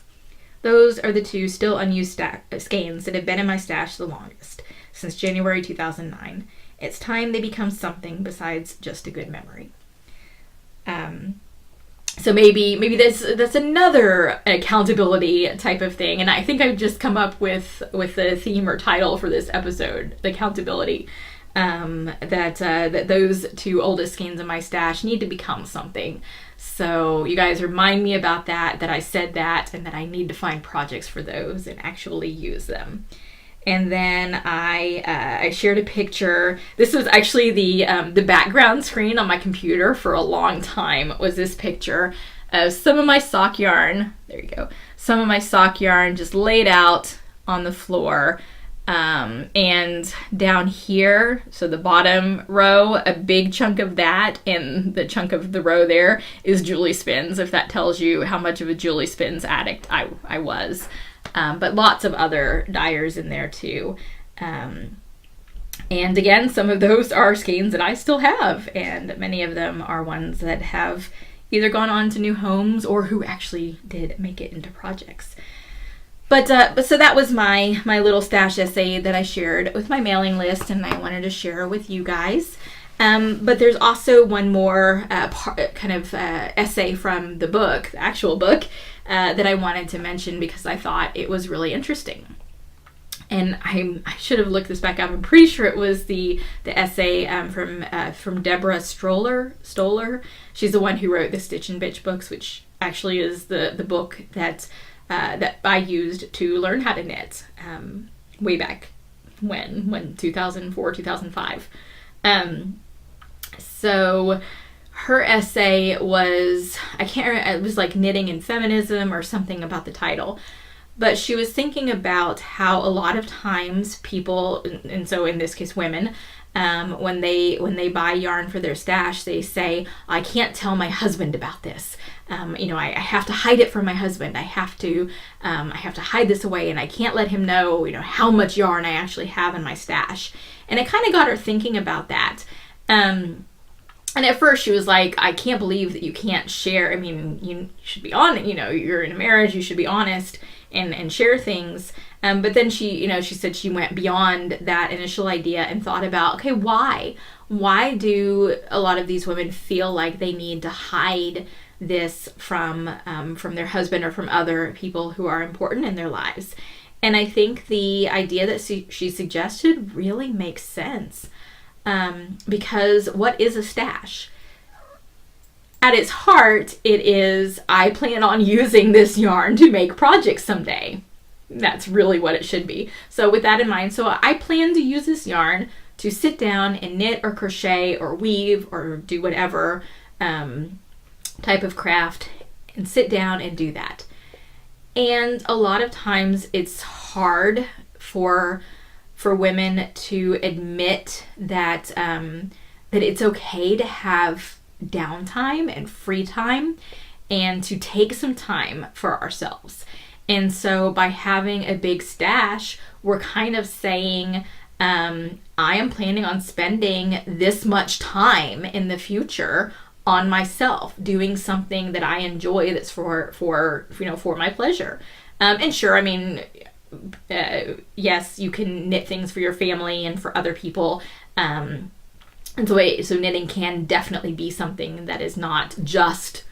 Those are the two still unused skeins that have been in my stash the longest, since January 2009. It's time they become something besides just a good memory. So maybe that's another accountability type of thing, and I think I've just come up with the theme or title for this episode: the accountability. That those two oldest skeins in my stash need to become something. So you guys remind me about that I said that, and that I need to find projects for those and actually use them. And then I shared a picture. This was actually the background screen on my computer for a long time, was this picture of some of my sock yarn. There you go. Some of my sock yarn just laid out on the floor. And down here, so the bottom row, a big chunk of that, and the chunk of the row there is Julie Spins, if that tells you how much of a Julie Spins addict I was. But lots of other dyers in there too. And again, some of those are skeins that I still have, and many of them are ones that have either gone on to new homes or who actually did make it into projects. But so that was my little stash essay that I shared with my mailing list, and I wanted to share with you guys. But there's also one more essay from the book, the actual book, that I wanted to mention because I thought it was really interesting. And I should have looked this back up. I'm pretty sure it was the essay from Deborah Stoller. She's the one who wrote the Stitch and Bitch books, which actually is the book that I used to learn how to knit way back when 2004, 2005. So her essay was, I can't remember, it was like Knitting and Feminism or something about the title. But she was thinking about how a lot of times people, and so in this case women, when they buy yarn for their stash, they say, I can't tell my husband about this. I have to hide it from my husband. I have to hide this away, and I can't let him know, how much yarn I actually have in my stash. And it kind of got her thinking about that. And at first she was like, I can't believe that you can't share. I mean, you should be honest, you're in a marriage, you should be honest. and share things. But then she said she went beyond that initial idea and thought about, okay, why do a lot of these women feel like they need to hide this from their husband or from other people who are important in their lives? And I think the idea that she suggested really makes sense, because what is a stash? At its heart, it is, I plan on using this yarn to make projects someday. That's really what it should be. So with that in mind, so I plan to use this yarn to sit down and knit or crochet or weave or do whatever type of craft, and sit down and do that. And a lot of times it's hard for women to admit that that it's okay to have downtime and free time and to take some time for ourselves. And so by having a big stash, we're kind of saying, I am planning on spending this much time in the future on myself, doing something that I enjoy, that's for my pleasure. And sure, I mean, yes, you can knit things for your family and for other people. And so knitting can definitely be something that is not just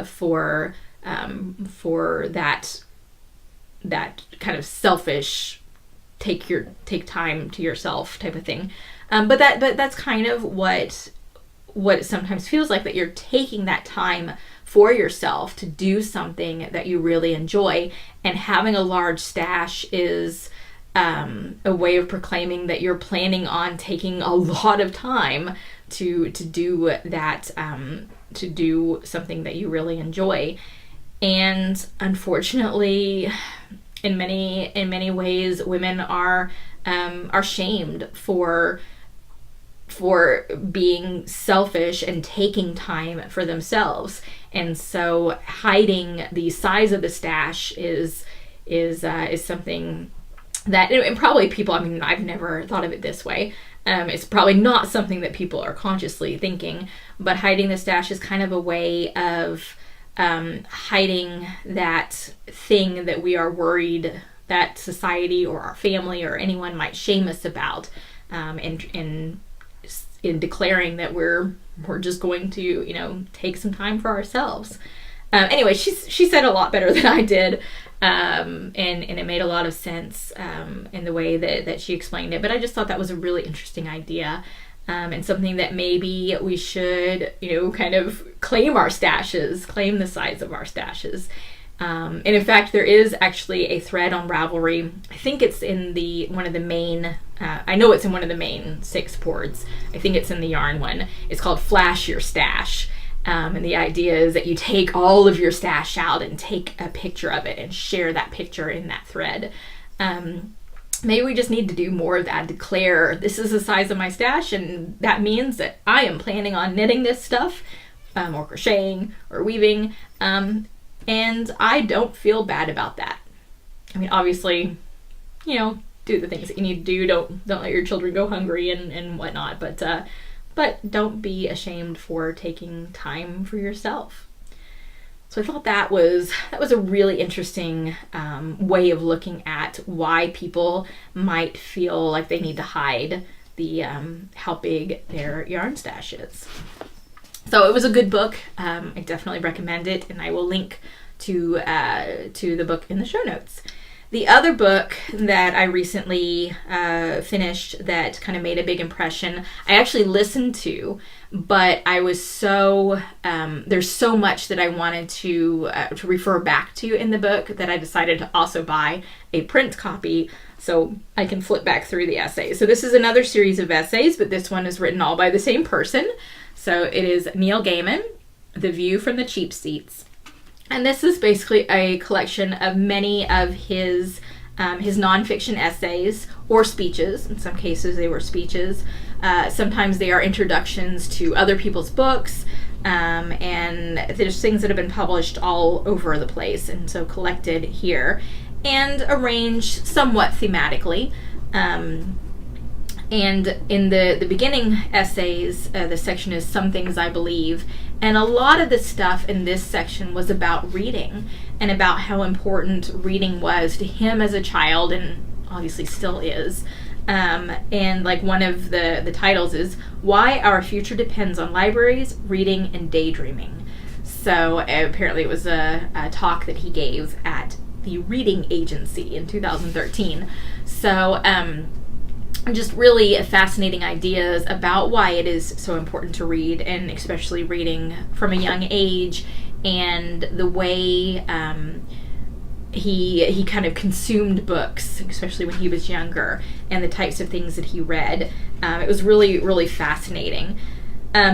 for that kind of selfish take time to yourself type of thing. But that's kind of what it sometimes feels like, that you're taking that time for yourself to do something that you really enjoy. And having a large stash is a way of proclaiming that you're planning on taking a lot of time to do that, to do something that you really enjoy. And unfortunately, in many ways, women are shamed for being selfish and taking time for themselves. And so hiding the size of the stash is something that, and probably people, I mean, I've never thought of it this way. It's probably not something that people are consciously thinking, but hiding the stash is kind of a way of hiding that thing that we are worried that society or our family or anyone might shame us about, in declaring that we're just going to, take some time for ourselves. Anyway, she said a lot better than I did, and it made a lot of sense in the way that she explained it. But I just thought that was a really interesting idea, and something that maybe we should, kind of claim our stashes, claim the size of our stashes. And in fact, there is actually a thread on Ravelry. I think it's in one of the main, I know it's in one of the main 6 boards. I think it's in the yarn one. It's called Flash Your Stash. And the idea is that you take all of your stash out and take a picture of it and share that picture in that thread. Maybe we just need to do more of that. Declare, this is the size of my stash, and that means that I am planning on knitting this stuff, or crocheting, or weaving, and I don't feel bad about that. I mean, obviously, do the things that you need to do. Don't let your children go hungry and whatnot, but don't be ashamed for taking time for yourself. So I thought that was a really interesting way of looking at why people might feel like they need to hide the how big their yarn stash is. So it was a good book. I definitely recommend it, and I will link to the book in the show notes. The other book that I recently finished that kind of made a big impression, I actually listened to, but I was there's so much that I wanted to refer back to in the book that I decided to also buy a print copy so I can flip back through the essays. So this is another series of essays, but this one is written all by the same person. So it is Neil Gaiman, The View from the Cheap Seats. And this is basically a collection of many of his nonfiction essays or speeches. In some cases, they were speeches. Sometimes they are introductions to other people's books. And there's things that have been published all over the place, and so collected here and arranged somewhat thematically. And in the beginning essays, the section is Some Things I Believe, And a lot of the stuff in this section was about reading and about how important reading was to him as a child, and obviously still is. And like one of the titles is Why Our Future Depends on Libraries, Reading, and Daydreaming. So apparently it was a talk that he gave at the Reading Agency in 2013. So just really fascinating ideas about why it is so important to read, and especially reading from a young age, and the way he kind of consumed books, especially when he was younger, and the types of things that he read. It was really, really fascinating.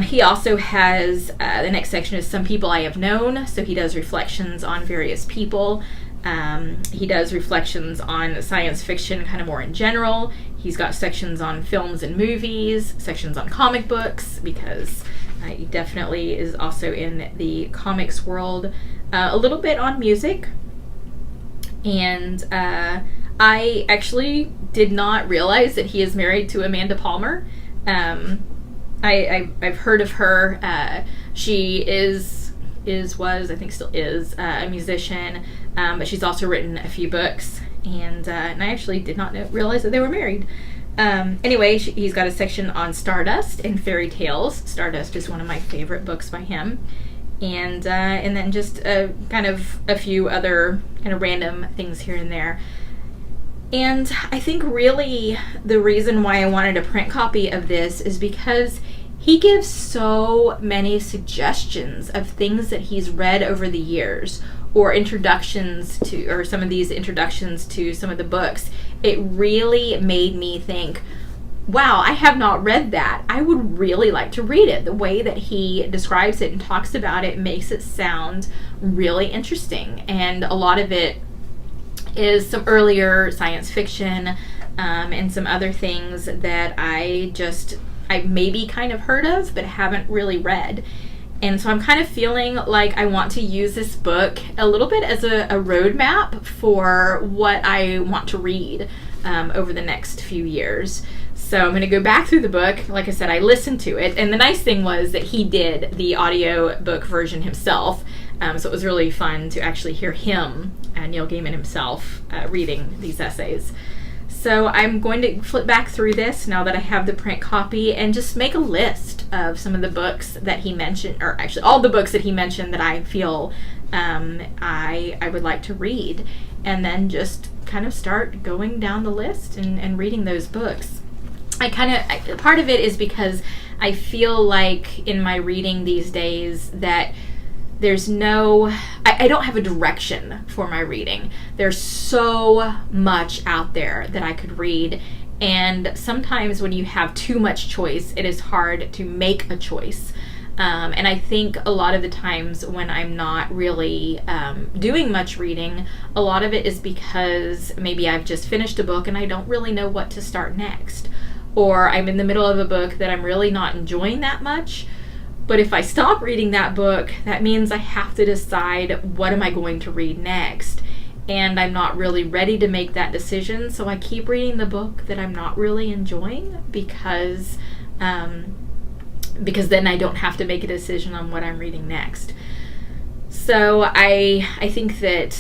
He also has, the next section is Some People I Have Known, so he does reflections on various people. He does reflections on science fiction kind of more in general. He's got sections on films and movies, sections on comic books, because he definitely is also in the comics world. A little bit on music. And I actually did not realize that he is married to Amanda Palmer. I've heard of her. She was, I think still is, a musician, but she's also written a few books, and I actually did not realize that they were married. Anyway, he's got a section on Stardust and fairy tales. Stardust is one of my favorite books by him. And then just kind of a few other kind of random things here and there. And I think really the reason why I wanted a print copy of this is because he gives so many suggestions of things that he's read over the years, or introductions to, or some of these introductions to some of the books. It really made me think, wow, I have not read that. I would really like to read it. The way that he describes it and talks about it makes it sound really interesting. And a lot of it is some earlier science fiction, and some other things that I maybe kind of heard of but haven't really read. And so I'm kind of feeling like I want to use this book a little bit as a roadmap for what I want to read over the next few years. So I'm going to go back through the book. Like I said, I listened to it. And the nice thing was that he did the audio book version himself. So it was really fun to actually hear him, Neil Gaiman himself, reading these essays. So I'm going to flip back through this now that I have the print copy, and just make a list of some of the books that he mentioned, or actually all the books that he mentioned that I feel I would like to read. And then just kind of start going down the list and reading those books. Part of it is because I feel like in my reading these days that there's I don't have a direction for my reading. There's so much out there that I could read, and sometimes when you have too much choice, it is hard to make a choice. And I think a lot of the times when I'm not really doing much reading, a lot of it is because maybe I've just finished a book and I don't really know what to start next. Or I'm in the middle of a book that I'm really not enjoying that much. But if I stop reading that book, that means I have to decide what am I going to read next. And I'm not really ready to make that decision, so I keep reading the book that I'm not really enjoying because then I don't have to make a decision on what I'm reading next. So I think that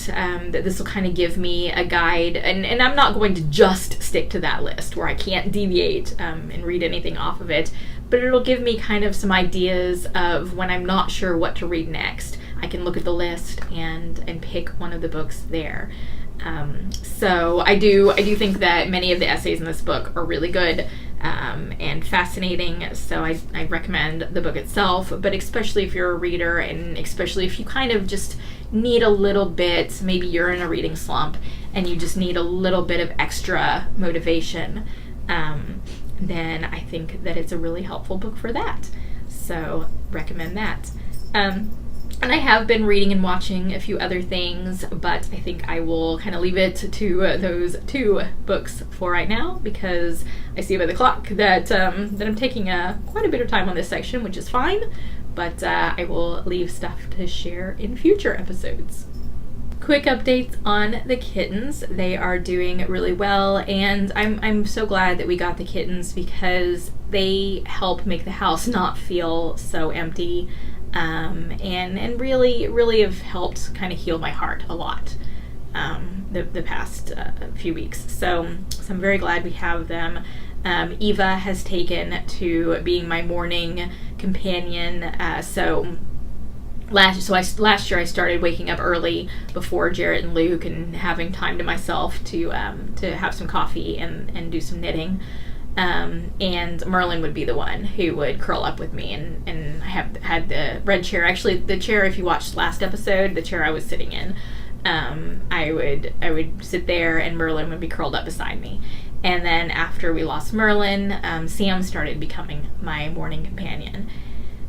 that this will kind of give me a guide, and I'm not going to just stick to that list where I can't deviate and read anything off of it, but it'll give me kind of some ideas of when I'm not sure what to read next. I can look at the list and pick one of the books there. So I do think that many of the essays in this book are really good and fascinating, so I recommend the book itself, but especially if you're a reader, and especially if you kind of just need a little bit, maybe you're in a reading slump and you just need a little bit of extra motivation, then I think that it's a really helpful book for that. So recommend that. And I have been reading and watching a few other things, but I think I will kind of leave it to those two books for right now, because I see by the clock that I'm taking quite a bit of time on this section, which is fine, but I will leave stuff to share in future episodes. Quick updates on the kittens. They are doing really well, and I'm so glad that we got the kittens because they help make the house not feel so empty. and really have helped kind of heal my heart a lot the past few weeks. So I'm very glad we have them. Eva has taken to being my morning companion. Last year I started waking up early before Jarrett and Luke and having time to myself to have some coffee and do some knitting. And Merlin would be the one who would curl up with me, and I had the red chair. Actually, the chair, if you watched last episode, the chair I was sitting in, I would sit there and Merlin would be curled up beside me. And then after we lost Merlin, Sam started becoming my morning companion.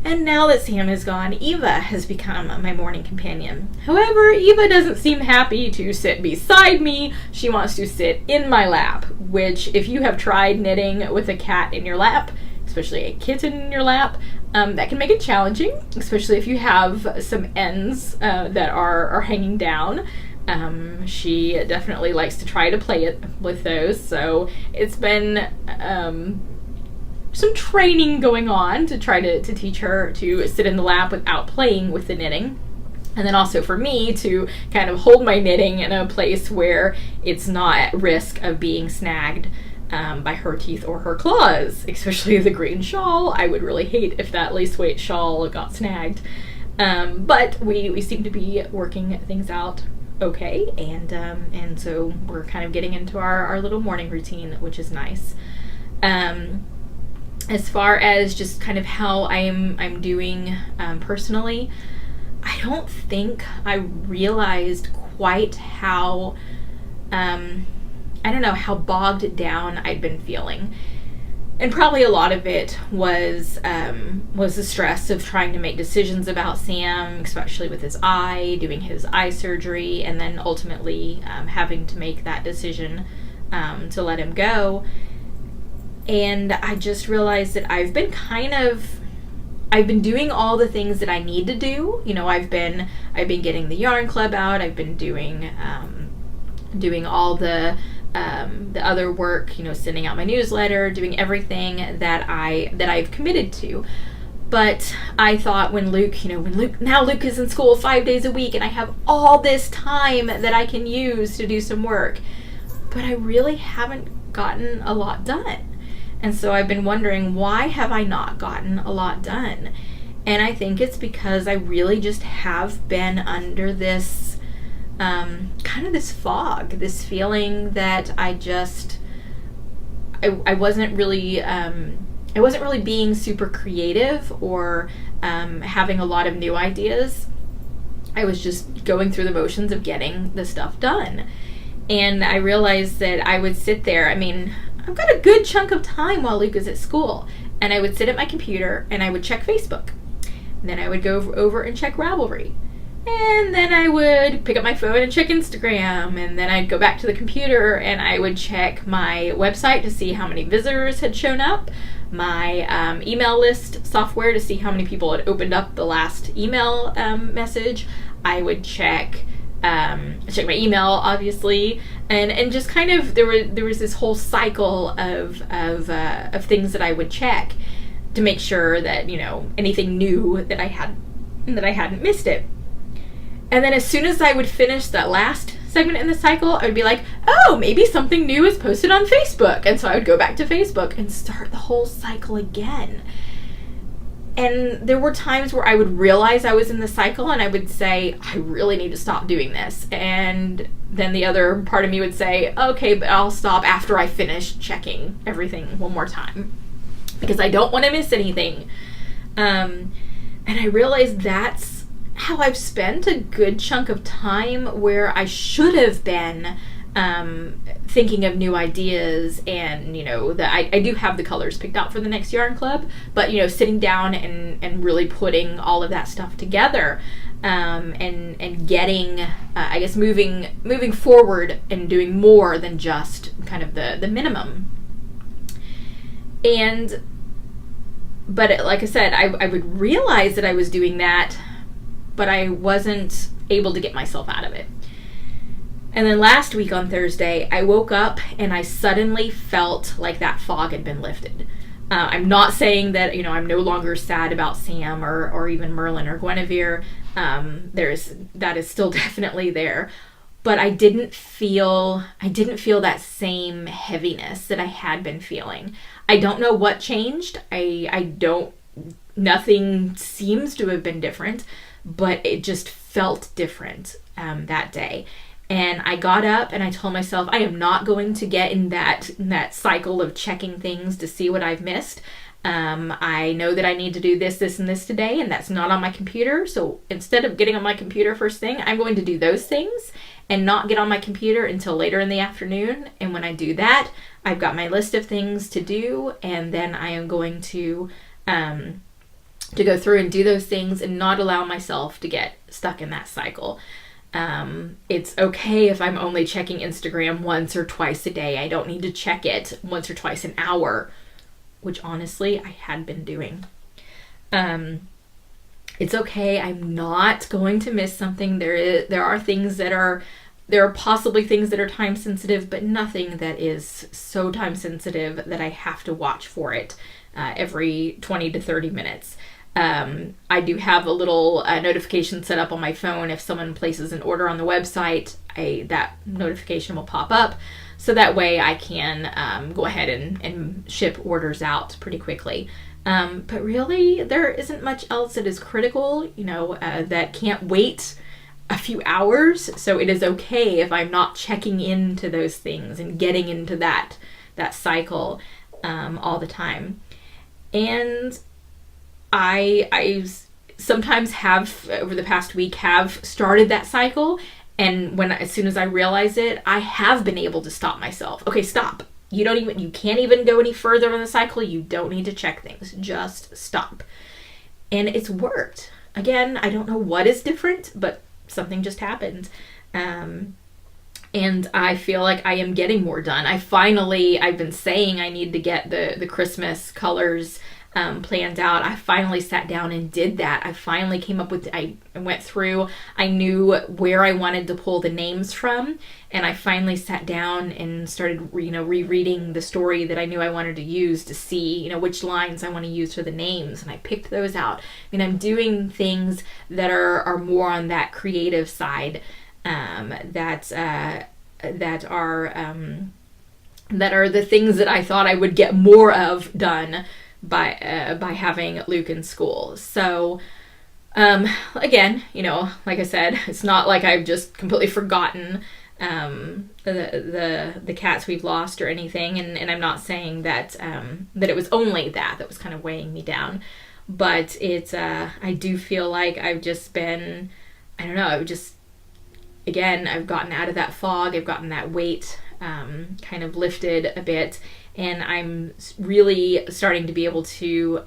And now that Sam is gone, Eva has become my morning companion. However, Eva doesn't seem happy to sit beside me. She wants to sit in my lap, which if you have tried knitting with a cat in your lap, especially a kitten in your lap, that can make it challenging, especially if you have some ends that are hanging down. She definitely likes to try to play it with those, so it's been some training going on to try to teach her to sit in the lap without playing with the knitting. And then also for me to kind of hold my knitting in a place where it's not at risk of being snagged by her teeth or her claws, especially the green shawl. I would really hate if that lace weight shawl got snagged. But we seem to be working things out okay, and so we're kind of getting into our little morning routine, which is nice. As far as just kind of how I'm doing personally, I don't think I realized quite how how bogged down I'd been feeling. And probably a lot of it was the stress of trying to make decisions about Sam, especially with his eye, doing his eye surgery, and then ultimately having to make that decision to let him go. And I just realized that I've been doing all the things that I need to do. You know, I've been getting the yarn club out. I've been doing all the other work, you know, sending out my newsletter, doing everything that I've committed to. But I thought when Luke is in school 5 days a week and I have all this time that I can use to do some work, but I really haven't gotten a lot done. And so I've been wondering, why have I not gotten a lot done? And I think it's because I really just have been under this kind of this fog, this feeling that I wasn't really being super creative or having a lot of new ideas. I was just going through the motions of getting the stuff done. And I realized that I would sit there. I mean, I've got a good chunk of time while Luke is at school, and I would sit at my computer and I would check Facebook. And then I would go over and check Ravelry. And then I would pick up my phone and check Instagram, and then I'd go back to the computer and I would check my website to see how many visitors had shown up, my email list software to see how many people had opened up the last email message. I would check my email, obviously, and just kind of there was this whole cycle of things that I would check to make sure that, you know, anything new that I hadn't missed it. And then as soon as I would finish that last segment in the cycle, I would be like, oh, maybe something new is posted on Facebook. And so I would go back to Facebook and start the whole cycle again. And there were times where I would realize I was in the cycle and I would say, I really need to stop doing this. And then the other part of me would say, okay, but I'll stop after I finish checking everything one more time, because I don't want to miss anything. And I realized that's how I've spent a good chunk of time where I should have been thinking of new ideas, and, you know, that I do have the colors picked out for the next yarn club, but, you know, sitting down and really putting all of that stuff together, and getting, I guess, moving forward and doing more than just kind of the minimum. But like I said, I would realize that I was doing that, but I wasn't able to get myself out of it. And then last week on Thursday, I woke up and I suddenly felt like that fog had been lifted. I'm not saying that, I'm no longer sad about Sam or even Merlin or Guinevere. That is still definitely there. But I didn't feel that same heaviness that I had been feeling. I don't know what changed. Nothing seems to have been different, but it just felt different that day. And I got up and I told myself I am not going to get in that cycle of checking things to see what I've missed. I know that I need to do this, and this today, and that's not on my computer. So instead of getting on my computer first thing, I'm going to do those things and not get on my computer until later in the afternoon. And when I do that, I've got my list of things to do, and then I am going to go through and do those things and not allow myself to get stuck in that cycle. It's okay if I'm only checking Instagram once or twice a day. I don't need to check it once or twice an hour, which honestly I had been doing. It's okay. I'm not going to miss something. There are things that are, there are possibly things that are time sensitive, but nothing that is so time sensitive that I have to watch for it every 20 to 30 minutes. I do have a little notification set up on my phone. If someone places an order on the website, that notification will pop up. So that way I can go ahead and ship orders out pretty quickly. But really, there isn't much else that is critical, that can't wait a few hours. So it is okay if I'm not checking into those things and getting into that cycle all the time. And I sometimes have, over the past week, have started that cycle. And as soon as I realize it, I have been able to stop myself. Okay, stop. You can't even go any further in the cycle. You don't need to check things. Just stop. And it's worked. Again, I don't know what is different, but something just happened. And I feel like I am getting more done. I've been saying I need to get the Christmas colors planned out. I finally sat down and did that. I finally came up with, I went through, I knew where I wanted to pull the names from, and I finally sat down and started, rereading the story that I knew I wanted to use to see, which lines I want to use for the names, and I picked those out. I'm doing things that are more on that creative side, that are the things that I thought I would get more of done by having Luke in school. So again, like I said, it's not like I've just completely forgotten the cats we've lost or anything, and I'm not saying that it was only that was kind of weighing me down, but I do feel like I've just been, I don't know, I've gotten out of that fog, I've gotten that weight kind of lifted a bit, and I'm really starting to be able to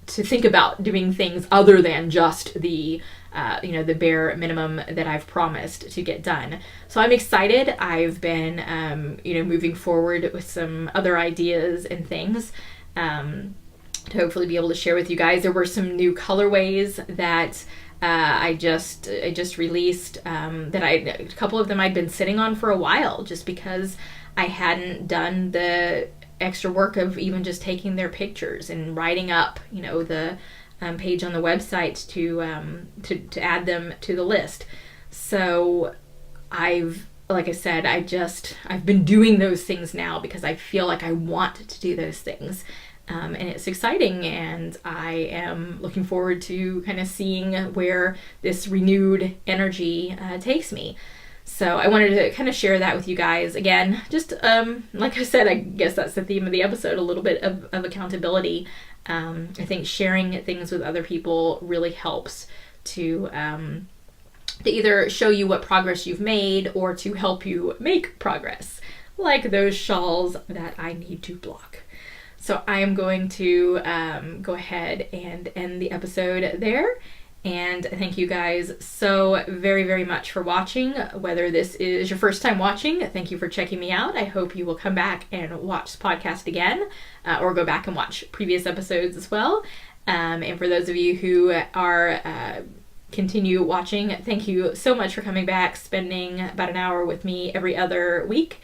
think about doing things other than just the bare minimum that I've promised to get done. So I'm excited. I've been, moving forward with some other ideas and things to hopefully be able to share with you guys. There were some new colorways that I just released, a couple of them I'd been sitting on for a while, just because I hadn't done the extra work of even just taking their pictures and writing up, the page on the website to add them to the list. So I've been doing those things now because I feel like I want to do those things. And it's exciting, and I am looking forward to kind of seeing where this renewed energy takes me. So I wanted to kind of share that with you guys. Again, just like I said, I guess that's the theme of the episode, a little bit of accountability. I think sharing things with other people really helps to either show you what progress you've made or to help you make progress, like those shawls that I need to block. So I am going to go ahead and end the episode there. And thank you guys so very, very much for watching. Whether this is your first time watching, thank you for checking me out. I hope you will come back and watch the podcast again, or go back and watch previous episodes as well. And for those of you who are continue watching, thank you so much for coming back, spending about an hour with me every other week.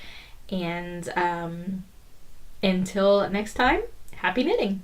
And Until next time, happy knitting.